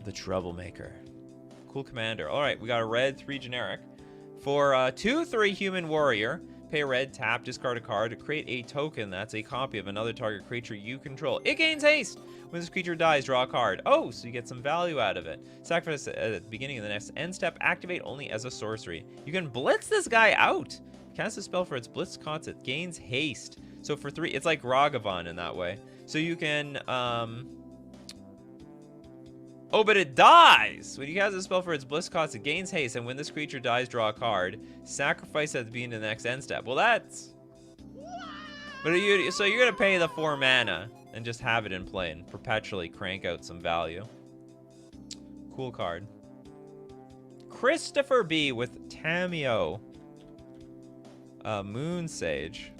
the Troublemaker. Cool commander. All right, we got a red 3 generic. For 2/3 human warrior, pay a red, tap, discard a card to create a token that's a copy of another target creature you control. It gains haste. When this creature dies, draw a card. Oh, so you get some value out of it. Sacrifice at the beginning of the next end step. Activate only as a sorcery. You can blitz this guy out. Cast a spell for its blitz cost. It gains haste. So for 3, it's like Ragavan in that way. So you can, oh, but it dies! When you cast a spell for its blitz cost, it gains haste, and when this creature dies, draw a card. Sacrifice at the beginning of the next end step. Well, that's... But so you're gonna pay the 4 mana and just have it in play and perpetually crank out some value. Cool card. Christopher B with Tameo. Moon Sage.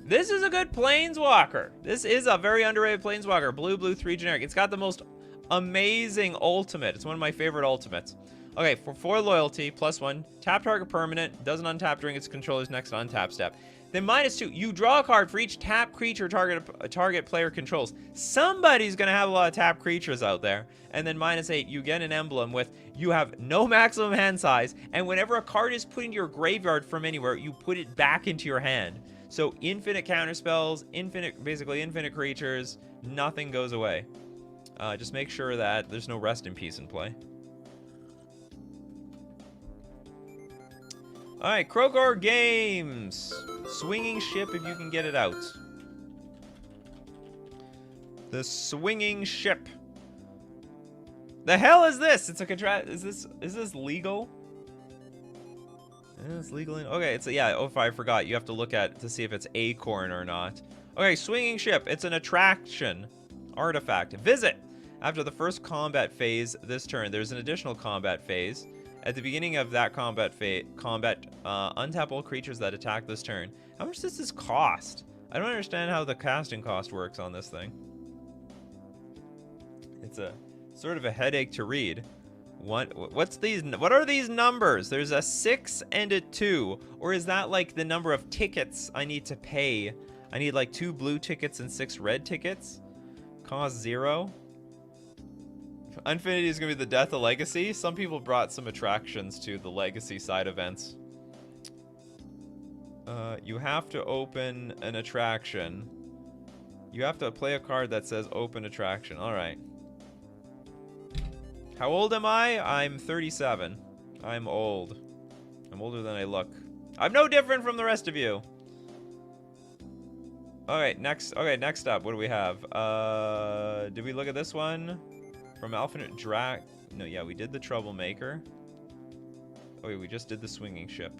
This is a good Planeswalker. This is a very underrated Planeswalker. Blue 3 generic. It's got the most amazing ultimate. It's one of my favorite ultimates. Okay, for 4 loyalty, +1, tap target permanent, doesn't untap during its controller's next untap step. Then -2, you draw a card for each tap creature target player controls. Somebody's gonna have a lot of tap creatures out there. And then -8, you get an emblem with, you have no maximum hand size, and whenever a card is put into your graveyard from anywhere, you put it back into your hand. So infinite counterspells, basically infinite creatures, nothing goes away. Just make sure that there's no rest in peace in play. All right, Krogor Games. Swinging Ship if you can get it out. The Swinging Ship. The hell is this? It's a contract. Is this legal? It's legal. Okay, it's yeah. Oh, I forgot. You have to look at to see if it's Acorn or not. Okay, Swinging Ship. It's an attraction artifact. Visit. After the first combat phase this turn, there's an additional combat phase. At the beginning of that combat, untap all creatures that attack this turn. How much does this cost? I don't understand how the casting cost works on this thing. It's a sort of a headache to read. What are these numbers? There's a 6 and a 2. Or is that like the number of tickets I need to pay? I need like 2 blue tickets and 6 red tickets. Cost 0. Infinity is going to be the death of Legacy. Some people brought some attractions to the Legacy side events. You have to open an attraction. You have to play a card that says open attraction. All right. How old am I? I'm 37. I'm old. I'm older than I look. I'm no different from the rest of you. All right, next up, what do we have? Did we look at this one? From Alpha Drac. No, yeah, we did the Troublemaker. Oh, wait, we just did the Swinging Ship.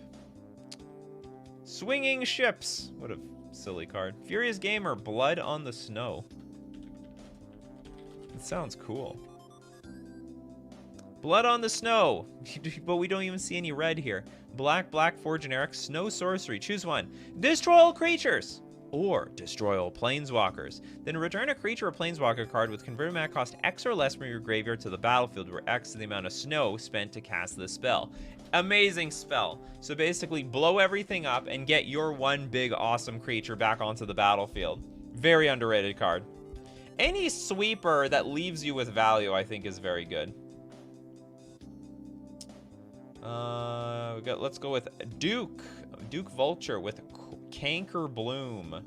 Swinging Ships. What a silly card. Furious Gamer, Blood on the Snow. It sounds cool. Blood on the Snow. But we don't even see any red here. Black, 4 generic, Snow Sorcery. Choose one. Destroy all creatures. Or destroy all planeswalkers. Then return a creature or planeswalker card with converted mana cost X or less from your graveyard to the battlefield, where X is the amount of snow spent to cast the spell. Amazing spell. So basically blow everything up and get your one big awesome creature back onto the battlefield. Very underrated card. Any sweeper that leaves you with value, I think, is very good. Let's go with Duke Vulture with Canker Bloom.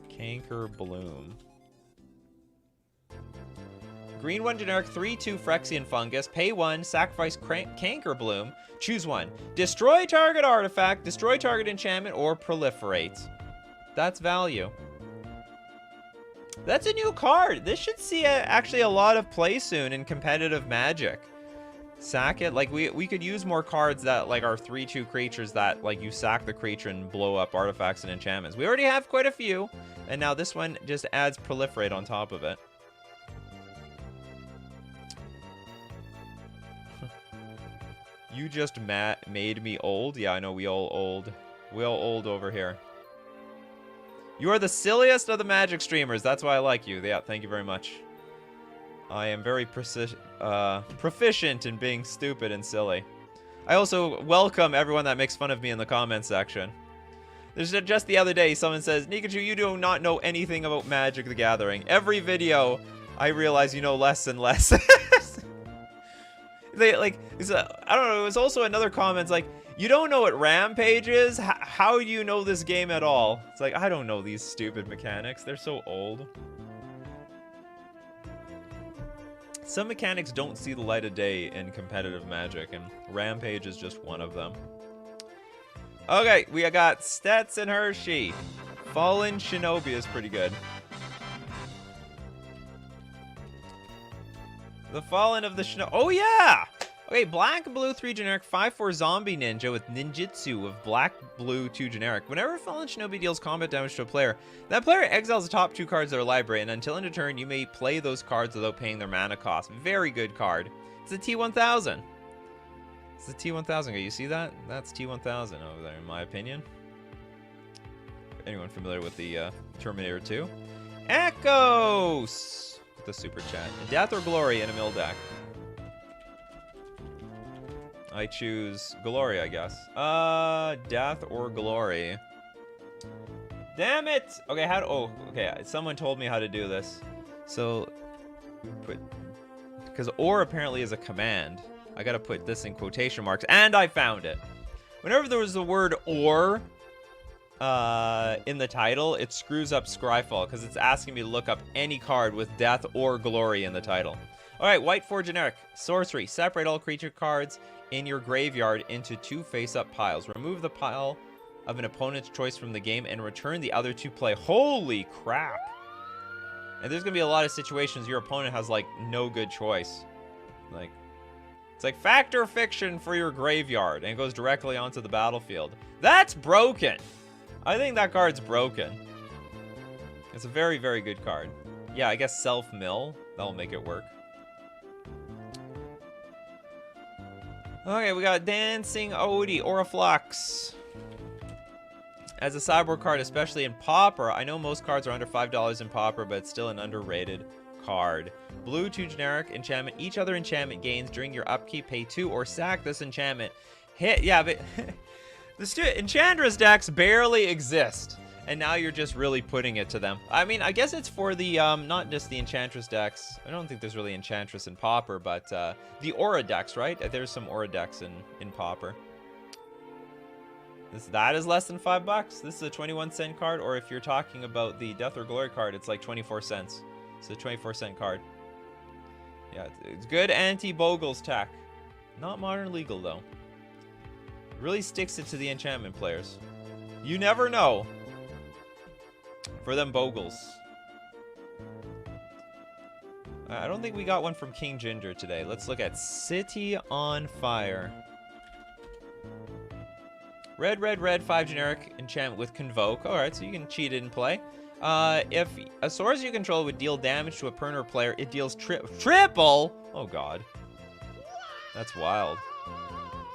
Canker Bloom. Green 1 generic, 3/2 Phyrexian Fungus. Pay 1, sacrifice Canker Bloom. Choose one. Destroy target artifact, destroy target enchantment, or proliferate. That's value. That's a new card. This should see actually a lot of play soon in competitive Magic. Sack it. Like, we could use more cards that, like, are 3/2 creatures that, like, you sack the creature and blow up artifacts and enchantments. We already have quite a few, and now this one just adds Proliferate on top of it. You just made me old? Yeah, I know, we all old. We all old over here. You are the silliest of the Magic streamers. That's why I like you. Yeah, thank you very much. I am very proficient in being stupid and silly. I also welcome everyone that makes fun of me in the comments section. There's just the other day, someone says, Nikachu, you do not know anything about Magic the Gathering. Every video, I realize you know less and less. I don't know, it was also another comment, like, you don't know what Rampage is? How do you know this game at all? It's like, I don't know these stupid mechanics. They're so old. Some mechanics don't see the light of day in competitive Magic, and Rampage is just one of them. Okay, we got Stetson Hershey. Fallen Shinobi is pretty good. The Fallen of the Shinobi. Oh, yeah! Okay, black, blue, 3 generic, 5/4 zombie ninja with ninjutsu of black, blue, 2 generic. Whenever Fallen Shinobi deals combat damage to a player, that player exiles the top 2 cards of their library, and until end of turn, you may play those cards without paying their mana cost. Very good card. It's a T1000. It's the T1000. Okay, you see that? That's T1000 over there, in my opinion. Anyone familiar with the Terminator 2? Echoes! With the super chat. Death or Glory in a mill deck. I choose Glory, I guess. Death or Glory. Damn it! Okay, okay, someone told me how to do this. So, because or apparently is a command. I gotta put this in quotation marks, and I found it. Whenever there was the word or in the title, it screws up Scryfall, because it's asking me to look up any card with Death or Glory in the title. Alright, white 4 generic. Sorcery. Separate all creature cards in your graveyard into 2 face-up piles. Remove the pile of an opponent's choice from the game and return the other to play. Holy crap! And there's gonna be a lot of situations your opponent has, like, no good choice. Like, it's like fact or fiction for your graveyard, and it goes directly onto the battlefield. That's broken! I think that card's broken. It's a very, very good card. Yeah, I guess self-mill. That'll make it work. Okay, we got Dancing Odie, Oriflux. As a sideboard card, especially in Pauper, I know most cards are under $5 in Pauper, but it's still an underrated card. Blue, 2 generic, enchantment. Each other enchantment gains during your upkeep, pay 2 or sack this enchantment. Yeah, but the Enchantress decks barely exist. And now you're just really putting it to them. I mean, I guess it's for the, not just the Enchantress decks. I don't think there's really Enchantress in Pauper, but the Aura decks, right? There's some Aura decks in Pauper. That is less than $5. This is a 21-cent card, or if you're talking about the Death or Glory card, it's like 24 cents. It's a 24-cent card. Yeah, it's good anti-Bogles tech. Not modern legal, though. It really sticks it to the enchantment players. You never know. For them Bogles. I don't think we got one from King Ginger today. Let's look at City on Fire. Red, red, red, 5 generic enchantment with Convoke. Alright, so you can cheat it and play. If a source you control would deal damage to a permanent or player, it deals triple! Oh god. That's wild.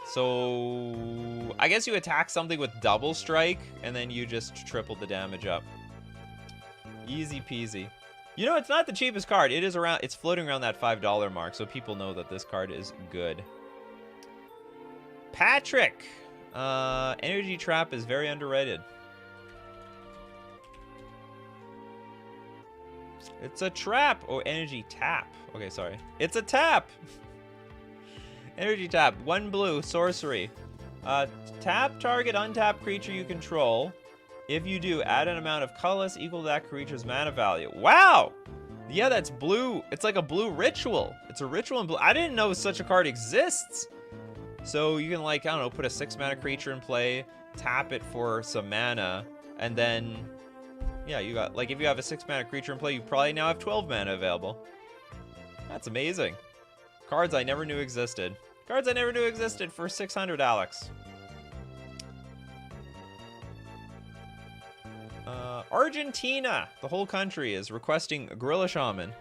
So, I guess you attack something with double strike, and then you just triple the damage up. Easy peasy. You know, it's not the cheapest card. It is around, it's floating around that $5 mark, so people know that this card is good. Patrick! Energy Trap is very underrated. It's a trap! Oh, Energy Tap. Okay, sorry. It's a tap! Energy Tap. 1 blue, sorcery. Tap target untapped creature you control. If you do, add an amount of colorless equal to that creature's mana value. Wow! Yeah, that's blue. It's like a blue ritual. It's a ritual in blue. I didn't know such a card exists. So you can, like, I don't know, put a 6 mana creature in play, tap it for some mana, and then, yeah, you got, like, if you have a 6 mana creature in play, you probably now have 12 mana available. That's amazing. Cards I never knew existed. Cards I never knew existed for 600, Alex. Argentina, the whole country is requesting Gorilla Shaman.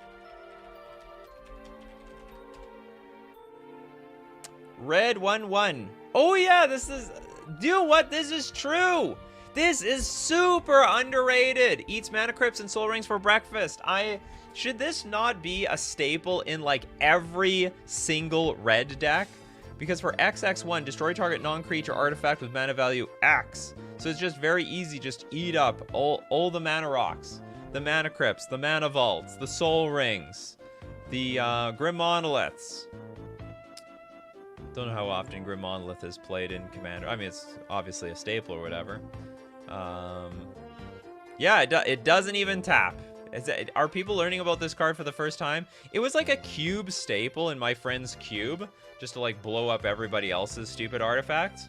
Red 1/1. Oh yeah, this is, do you know what? This is true. This is super underrated. Eats mana crypts and soul rings for breakfast. Should this not be a staple in like every single red deck? Because for XX1, destroy target non-creature artifact with mana value X. So it's just very easy, just eat up all the mana rocks, the mana crypts, the mana vaults, the soul rings, the Grim Monoliths. Don't know how often Grim Monolith is played in Commander. I mean, it's obviously a staple or whatever. Yeah, it doesn't even tap. Are people learning about this card for the first time? It was like a cube staple in my friend's cube, just to like blow up everybody else's stupid artifacts.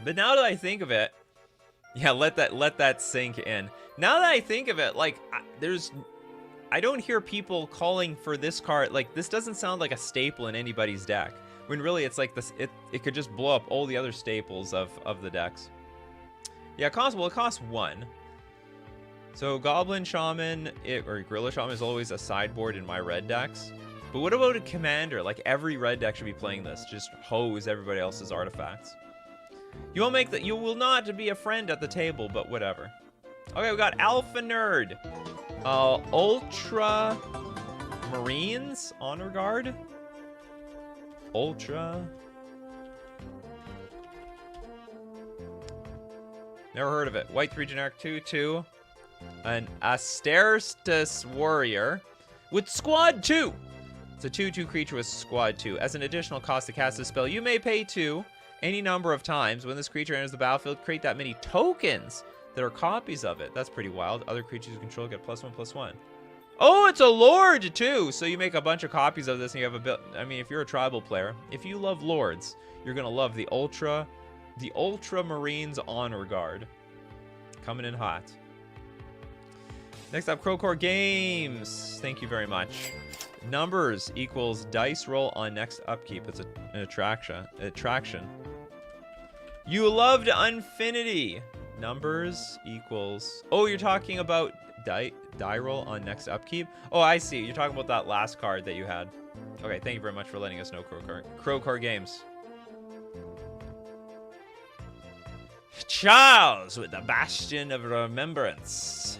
But now that I think of it, yeah, let that sink in. Now that I think of it, like I don't hear people calling for this card. Like, this doesn't sound like a staple in anybody's deck. When really it's like this, it could just blow up all the other staples of the decks. Yeah, it costs 1. So Goblin Shaman or Gorilla Shaman is always a sideboard in my red decks. But what about a Commander? Like, every red deck should be playing this. Just hose everybody else's artifacts. You will not be a friend at the table, but whatever. Okay, we got Alpha Nerd. Ultra Marines Honor Guard. Ultra. Never heard of it. White 3 generic 2/2. An Asteristus Warrior with Squad 2. It's a 2/2 creature with Squad 2. As an additional cost to cast this spell, you may pay 2 any number of times. When this creature enters the battlefield, create that many tokens that are copies of it. That's pretty wild. Other creatures you control get +1/+1. Oh, it's a Lord too! So you make a bunch of copies of this and you have a bit. I mean, if you're a tribal player, if you love Lords, you're gonna love the Ultra Marines Honor Guard. Coming in hot. Next up, Crowcore Games. Thank you very much. Numbers equals dice roll on next upkeep. It's an attraction. You loved Infinity. Numbers equals... Oh, you're talking about die roll on next upkeep? Oh, I see. You're talking about that last card that you had. Okay, thank you very much for letting us know, Crowcore Games. Charles with the Bastion of Remembrance.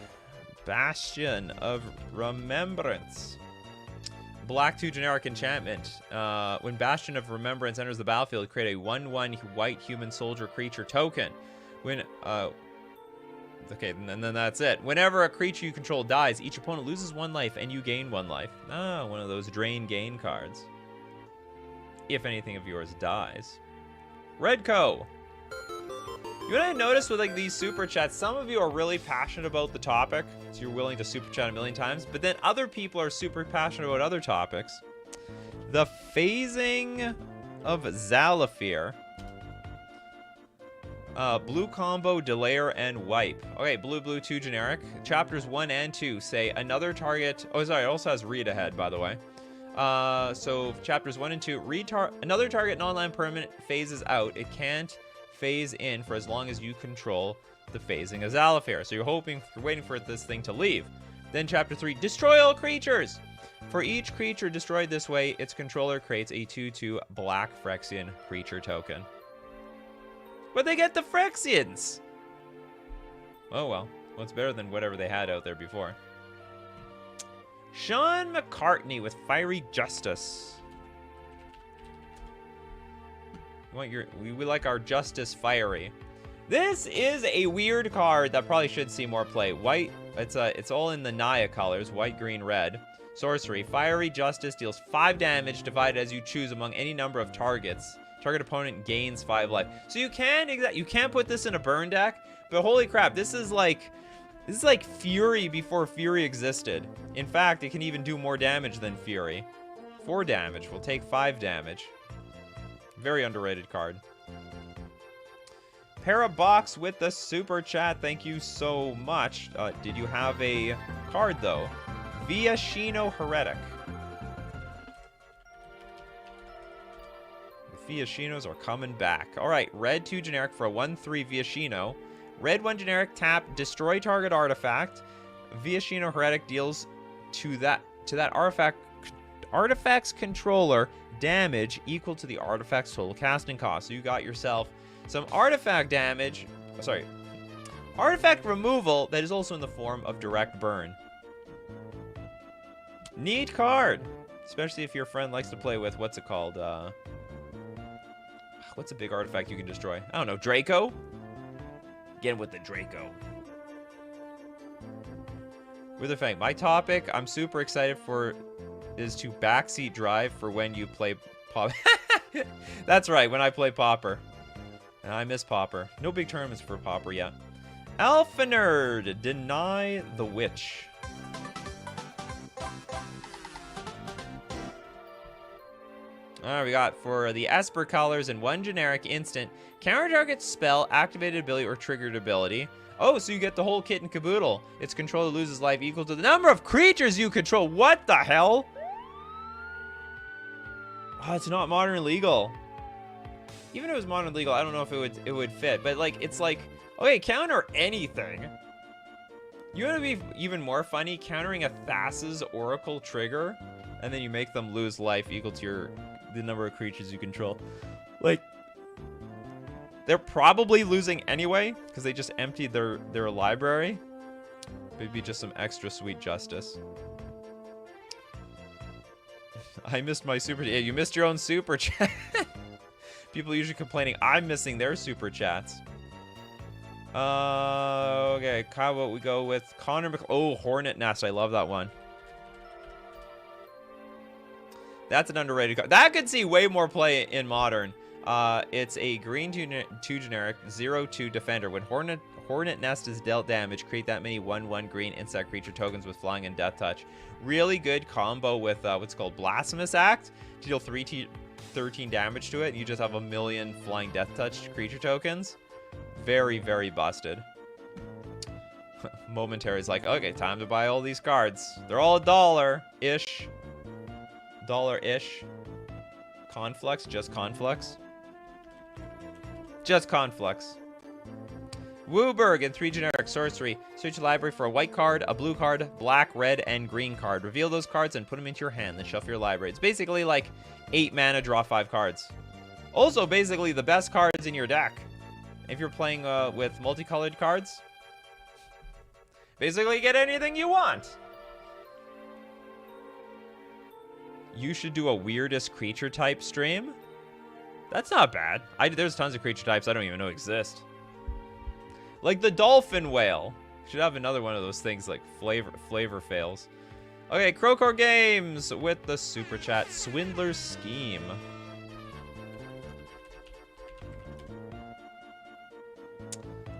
Bastion of Remembrance. Black 2 generic enchantment. When Bastion of Remembrance enters the battlefield, create a 1/1 white human soldier creature token. When okay, and then that's it. Whenever a creature you control dies, each opponent loses 1 life and you gain 1 life. Ah, one of those drain gain cards. If anything of yours dies. Redco. You know what I noticed with like these super chats? Some of you are really passionate about the topic, so you're willing to super chat a million times, but then other people are super passionate about other topics. The phasing of Zalafir. Blue combo, delayer, and wipe. Okay, blue 2 generic. Chapters 1 and 2 say another target. Oh, sorry, it also has read ahead, by the way. So chapters 1 and 2, another target non-land permanent phases out. It can't phase in for as long as you control the phasing of Zalafir. So you're waiting for this thing to leave. Then chapter 3, destroy all creatures. For each creature destroyed this way, its controller creates a 2/2 black Phyrexian creature token. But they get the Phyrexians. Oh well, it's better than whatever they had out there before. Sean McCartney with Fiery Justice. We like our Justice Fiery. This is a weird card that probably should see more play. White, it's all in the Naya colors, white, green, red. Sorcery, Fiery Justice deals 5 damage divided as you choose among any number of targets. Target opponent gains 5 life. So you can put this in a burn deck, but holy crap, this is like Fury before Fury existed. In fact, it can even do more damage than Fury. 4 damage, will take 5 damage. Very underrated card. Parabox with the super chat. Thank you so much. Did you have a card, though? Viashino Heretic. The Viashinos are coming back. All right, red 2 generic for a 1/3 Viashino. Red 1 generic, tap, destroy target artifact. Viashino Heretic deals to that artifact's controller damage equal to the artifact's total casting cost. So you got yourself some artifact damage, artifact removal that is also in the form of direct burn. Neat card. Especially if your friend likes to play with, what's it called? What's a big artifact you can destroy? I don't know, Draco? Get with the Draco. Witherfang, my topic I'm super excited for is to backseat drive for when you play Pop. That's right, when I play Pauper. And I miss Pauper. No big tournaments for Pauper yet. Alpha Nerd, deny the witch. Alright, we got for the Esper colors in one generic instant, counter target spell, activated ability, or triggered ability. Oh, so you get the whole kit and caboodle. Its controller loses life equal to the number of creatures you control. What the hell? Oh, it's not modern legal. Even if it was modern legal, I don't know if it would fit. But like, it's like, okay, counter anything. You want to be even more funny? Countering a Thassa's Oracle trigger, and then you make them lose life equal to the number of creatures you control. Like, they're probably losing anyway because they just emptied their library. Maybe just some extra sweet justice. I missed my super. Yeah, you missed your own super chat. People usually complaining I'm missing their super chats. Okay, how about we go with Connor Oh, Hornet Nest. I love that one. That's an underrated card. That could see way more play in Modern. It's a green 2 generic, 0/2 defender. When Hornet Nest is dealt damage, create that many 1/1 green insect creature tokens with flying and death touch. Really good combo with what's called Blasphemous Act to deal 13 damage to it. You just have a million flying death touch creature tokens. Very, very busted. Momentary is like, okay, time to buy all these cards. They're all $1-ish. $1-ish. Conflux, just Conflux. Just Conflux. Wooburg in 3 generic sorcery. Search your library for a white card, a blue card, black, red, and green card. Reveal those cards and put them into your hand. Then shuffle your library. It's basically like 8 mana, draw 5 cards. Also, basically the best cards in your deck. If you're playing with multicolored cards, basically get anything you want. You should do a weirdest creature type stream. That's not bad. There's tons of creature types I don't even know exist. Like the dolphin whale. Should have another one of those things like flavor fails. Okay, Crowcore Games with the super chat. Swindler's Scheme.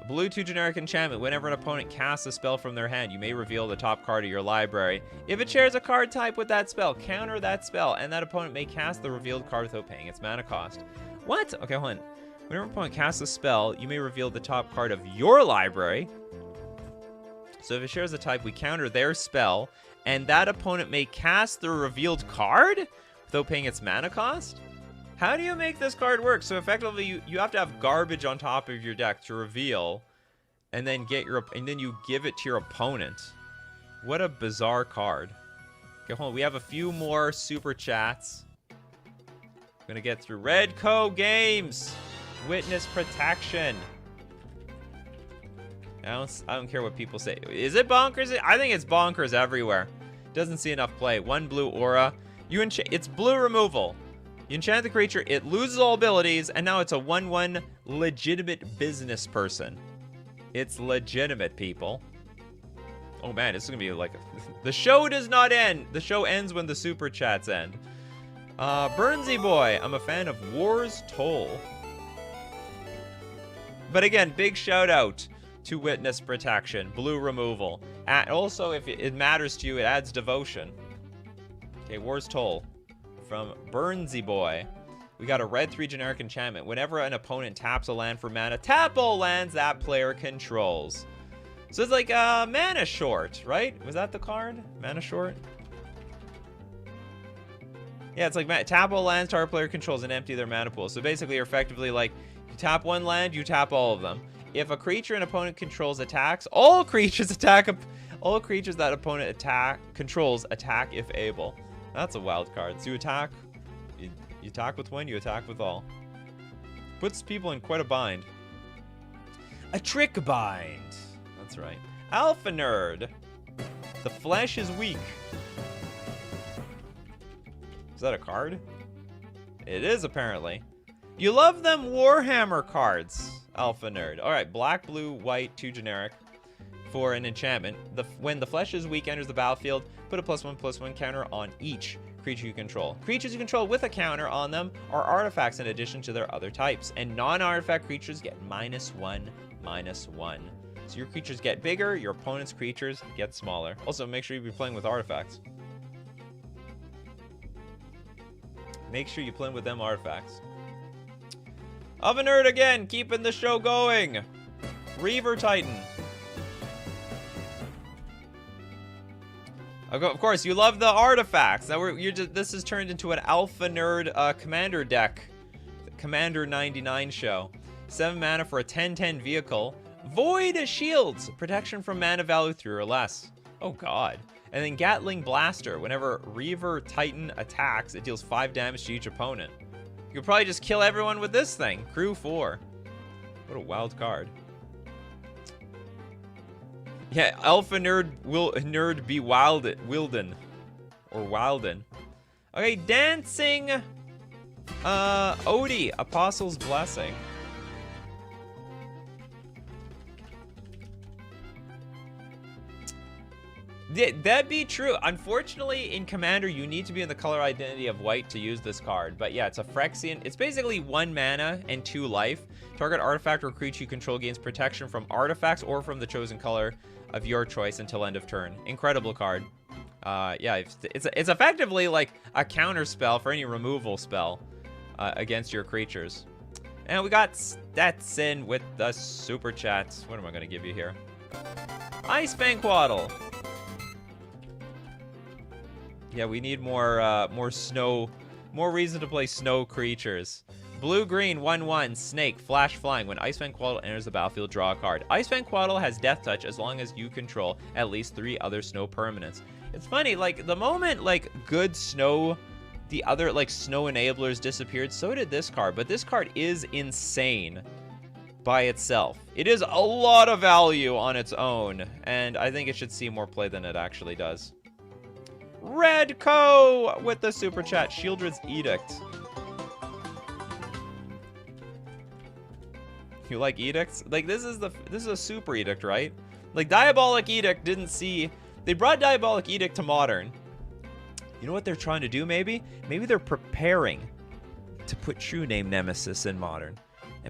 Blue 2 generic enchantment. Whenever an opponent casts a spell from their hand, you may reveal the top card of your library. If it shares a card type with that spell, counter that spell, and that opponent may cast the revealed card without paying its mana cost. What? Okay, hold on. Whenever an opponent casts a spell, you may reveal the top card of your library. So if it shares a type, we counter their spell, and that opponent may cast the revealed card without paying its mana cost? How do you make this card work? So effectively, you have to have garbage on top of your deck to reveal, and then you give it to your opponent. What a bizarre card. Okay, hold on. We have a few more super chats. I'm gonna get through Redco Games. Witness Protection. I don't care what people say. Is it bonkers? I think it's bonkers everywhere. Doesn't see enough play. 1 blue aura. It's blue removal. You enchant the creature, it loses all abilities, and now it's a 1/1 legitimate business person. It's legitimate, people. Oh man, this is gonna be like... The show does not end. The show ends when the super chats end. Burnsy Boy, I'm a fan of War's Toll. But again, big shout out to Witness Protection, blue removal. And also, if it matters to you, it adds devotion. Okay, War's Toll. From Burnsy Boy. We got a red 3 generic enchantment. Whenever an opponent taps a land for mana, tap all lands that player controls. So it's like mana short, right? Was that the card? Mana short? Yeah, it's like tap all lands target player controls and empty their mana pool. So basically, you're effectively like, you tap one land, you tap all of them. If a creature an opponent controls attacks, all creatures that opponent controls attack if able. That's a wild card. So you attack with one, you attack with all. Puts people in quite a bind. A trick bind. That's right. Alpha Nerd. The flesh is weak. Is that a card? It is, apparently. You love them Warhammer cards, Alpha Nerd. All right, black, blue, white, 2 generic for an enchantment. When the flesh is weak enters the battlefield, put a +1/+1 counter on each creature you control. Creatures you control with a counter on them are artifacts in addition to their other types, and non-artifact creatures get -1/-1. So your creatures get bigger, your opponent's creatures get smaller. Also, make sure you be playing with artifacts. Make sure you play with them artifacts. Alpha Nerd again, keeping the show going. Reaver Titan. Of course, you love the artifacts. Now this has turned into an Alpha Nerd commander deck. The Commander 99 show. 7 mana for a 10/10 vehicle. Void Shields. Protection from mana value 3 or less. Oh god. And then Gatling Blaster. Whenever Reaver Titan attacks, it deals 5 damage to each opponent. You could probably just kill everyone with this thing. Crew 4. What a wild card. Yeah, Alpha Nerd will be Wilden. Or Wilden. Okay, Dancing Odie, Apostle's Blessing. That'd be true. Unfortunately, in Commander, you need to be in the color identity of white to use this card. But yeah, it's a Phyrexian. It's basically 1 mana and 2 life. Target artifact or creature you control gains protection from artifacts or from the chosen color of your choice until end of turn. Incredible card. Yeah, it's effectively like a counter spell for any removal spell against your creatures. And we got Stetson with the super chats. What am I going to give you here? Ice Banquaddle. Yeah, we need more snow, more reason to play snow creatures. Blue-green, 1/1, snake, flash flying. When Ice Banquaddle enters the battlefield, draw a card. Ice Banquaddle has Death Touch as long as you control at least 3 other snow permanents. It's funny, like, the moment, like, good snow, the other, like, snow enablers disappeared, so did this card. But this card is insane by itself. It is a lot of value on its own, and I think it should see more play than it actually does. Redco with the super chat. Shieldred's Edict. You like edicts? Like this is a super edict, right? Like Diabolic Edict didn't see. They brought Diabolic Edict to Modern. You know what they're trying to do? Maybe they're preparing to put True Name Nemesis in Modern.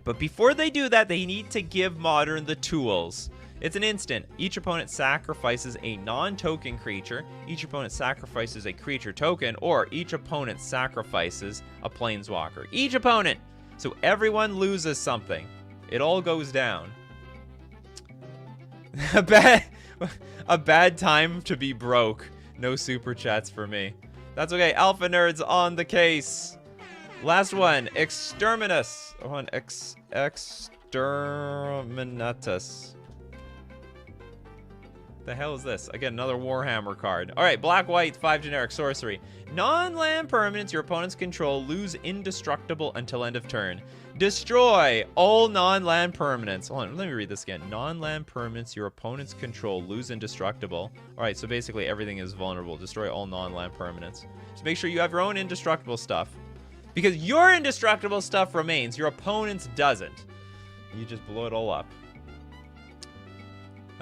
But before they do that, they need to give Modern the tools. It's an instant. Each opponent sacrifices a non-token creature. Each opponent sacrifices a creature token, or each opponent sacrifices a planeswalker. Each opponent. So everyone loses something. It all goes down. A bad time to be broke. No super chats for me. That's okay. Alpha Nerd's on the case. Last one. Exterminus. Exterminatus. The hell is this? Again, another Warhammer card. All right, black, white, 5 generic sorcery. Non-land permanents your opponents control lose indestructible until end of turn. Destroy all non-land permanents. Hold on, let me read this again. Non-land permanents your opponents control lose indestructible. All right, so basically everything is vulnerable. Destroy all non-land permanents. Just make sure you have your own indestructible stuff. Because your indestructible stuff remains. Your opponent's doesn't. You just blow it all up.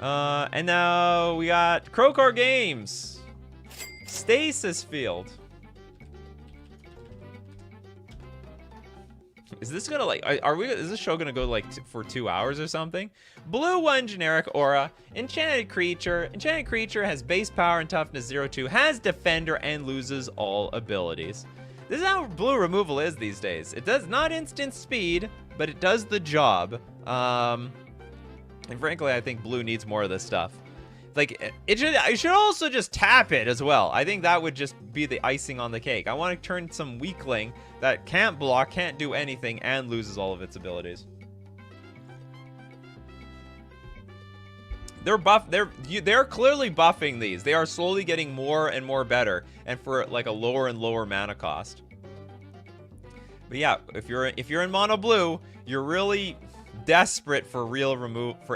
And now we got Crowcore Games. Stasis Field. Is this gonna like, is this show gonna go like for 2 hours or something? Blue 1 generic aura. Enchanted creature. Enchanted creature has base power and toughness 0/2, has defender and loses all abilities. This is how blue removal is these days. It does not instant speed, but it does the job. And frankly, I think blue needs more of this stuff. Like, it should also just tap it as well. I think that would just be the icing on the cake. I want to turn some weakling that can't block, can't do anything, and loses all of its abilities. They're clearly buffing these. They are slowly getting more and more better, and for like a lower and lower mana cost. But yeah, if you're in mono blue, you're really desperate for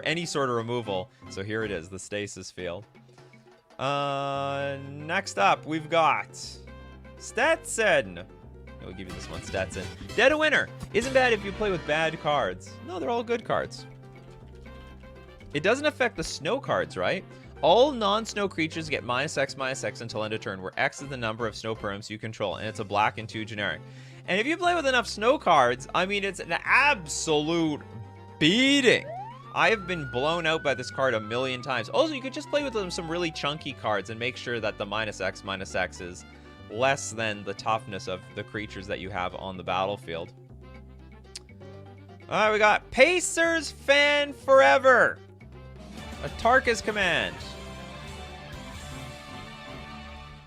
any sort of removal. So here it is, the Stasis Field. Next up, we've got Stetson. We'll give you this one, Stetson. Dead of Winter. Isn't bad if you play with bad cards. No, they're all good cards. It doesn't affect the snow cards, right? All non-snow creatures get -X until end of turn, where X is the number of snow perms you control, and it's a black and 2 generic. And if you play with enough snow cards, I mean, it's an absolute beating. I have been blown out by this card a million times. Also, you could just play with some really chunky cards and make sure that the -X is less than the toughness of the creatures that you have on the battlefield. All right, we got Pacers Fan Forever. A Tarkus command.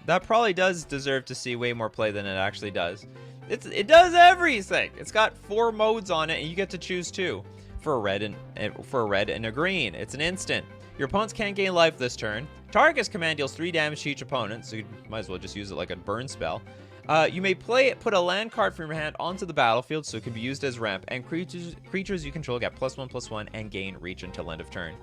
That probably does deserve to see way more play than it actually does. It does everything. It's got 4 modes on it, and you get to choose 2 for a red and a green. It's an instant. Your opponents can't gain life this turn. Tarkus command deals 3 damage to each opponent, so you might as well just use it like a burn spell. You may put a land card from your hand onto the battlefield, so it can be used as ramp, and creatures you control get +1/+1 and gain reach until end of turn.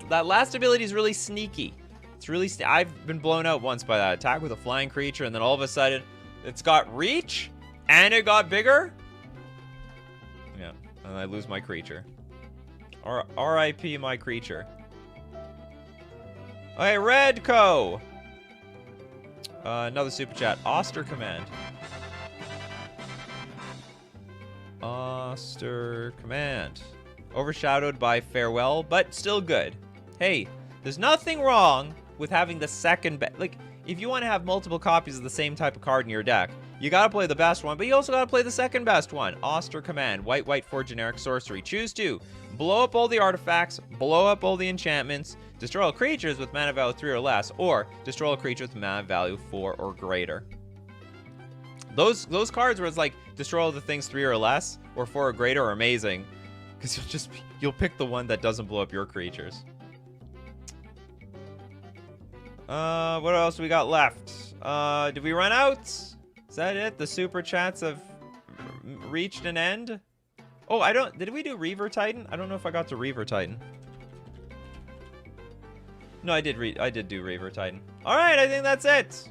That last ability is really sneaky. It's really I've been blown out once by that attack with a flying creature, and then all of a sudden, it's got reach, and it got bigger. Yeah, and I lose my creature. R.I.P. my creature. Okay, Redco. Another super chat. Oster command. Oster command. Overshadowed by Farewell, but still good. Hey, there's nothing wrong with having the second best. Like, if you want to have multiple copies of the same type of card in your deck, you gotta play the best one, but you also gotta play the second best one. Oster command. White, 4 generic sorcery. Choose 2. Blow up all the artifacts, blow up all the enchantments, destroy all creatures with mana value 3 or less, or destroy all creatures with mana value 4 or greater. Those cards where it's like destroy all the things 3 or less, or 4 or greater are amazing. Because you'll pick the one that doesn't blow up your creatures. What else we got left? Did we run out? Is that it? The super chats have reached an end? Oh, did we do Reaver Titan? I don't know if I got to Reaver Titan. No, I did do Reaver Titan. Alright, I think that's it.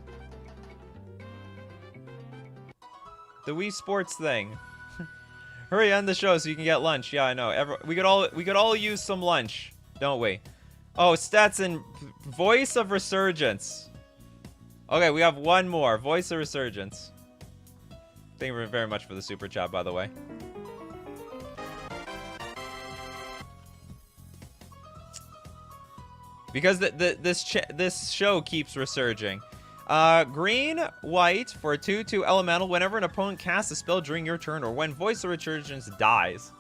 The Wii Sports thing. Hurry, end the show so you can get lunch. Yeah, I know. We could all use some lunch, don't we? Oh, Stetson, Voice of Resurgence. Okay, we have one more. Voice of Resurgence. Thank you very much for the super chat, by the way. Because this show keeps resurging. Green, white for a 2/2 elemental. Whenever an opponent casts a spell during your turn, or when Voice of Resurgence dies,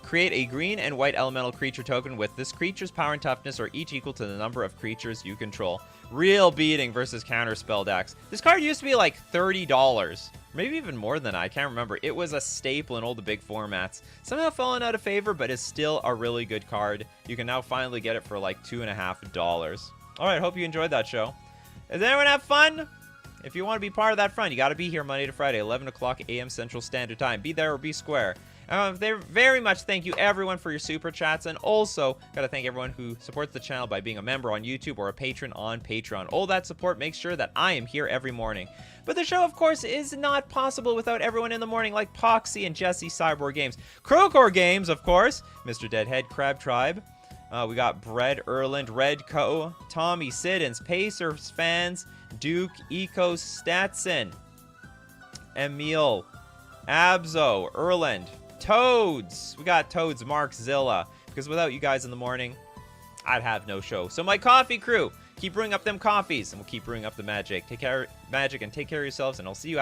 create a green and white elemental creature token with this creature's power and toughness are each equal to the number of creatures you control. Real beating versus counter spell decks. This card used to be like $30. Maybe even more than that. I can't remember. It was a staple in all the big formats. Somehow fallen out of favor, but is still a really good card. You can now finally get it for like $2.50. All right, hope you enjoyed that show. Does anyone have fun? If you want to be part of that fun, you got to be here Monday to Friday, 11 o'clock a.m. Central Standard Time. Be there or be square. Very much thank you everyone for your super chats, and also got to thank everyone who supports the channel by being a member on YouTube or a patron on Patreon. All that support makes sure that I am here every morning. But the show, of course, is not possible without everyone in the morning like Poxy and Jesse Cyborg Games. Crowcore Games, of course. Mr. Deadhead, Crab Tribe. We got Bread, Erland, Redco, Tommy, Siddons, Pacers Fans, Duke, Eco, Statson, Emil, Abzo, Erland, Toads. We got Toads, Mark, Zilla. Because without you guys in the morning, I'd have no show. So my coffee crew, keep brewing up them coffees, and we'll keep brewing up the magic. Take care, magic, and take care of yourselves, and I'll see you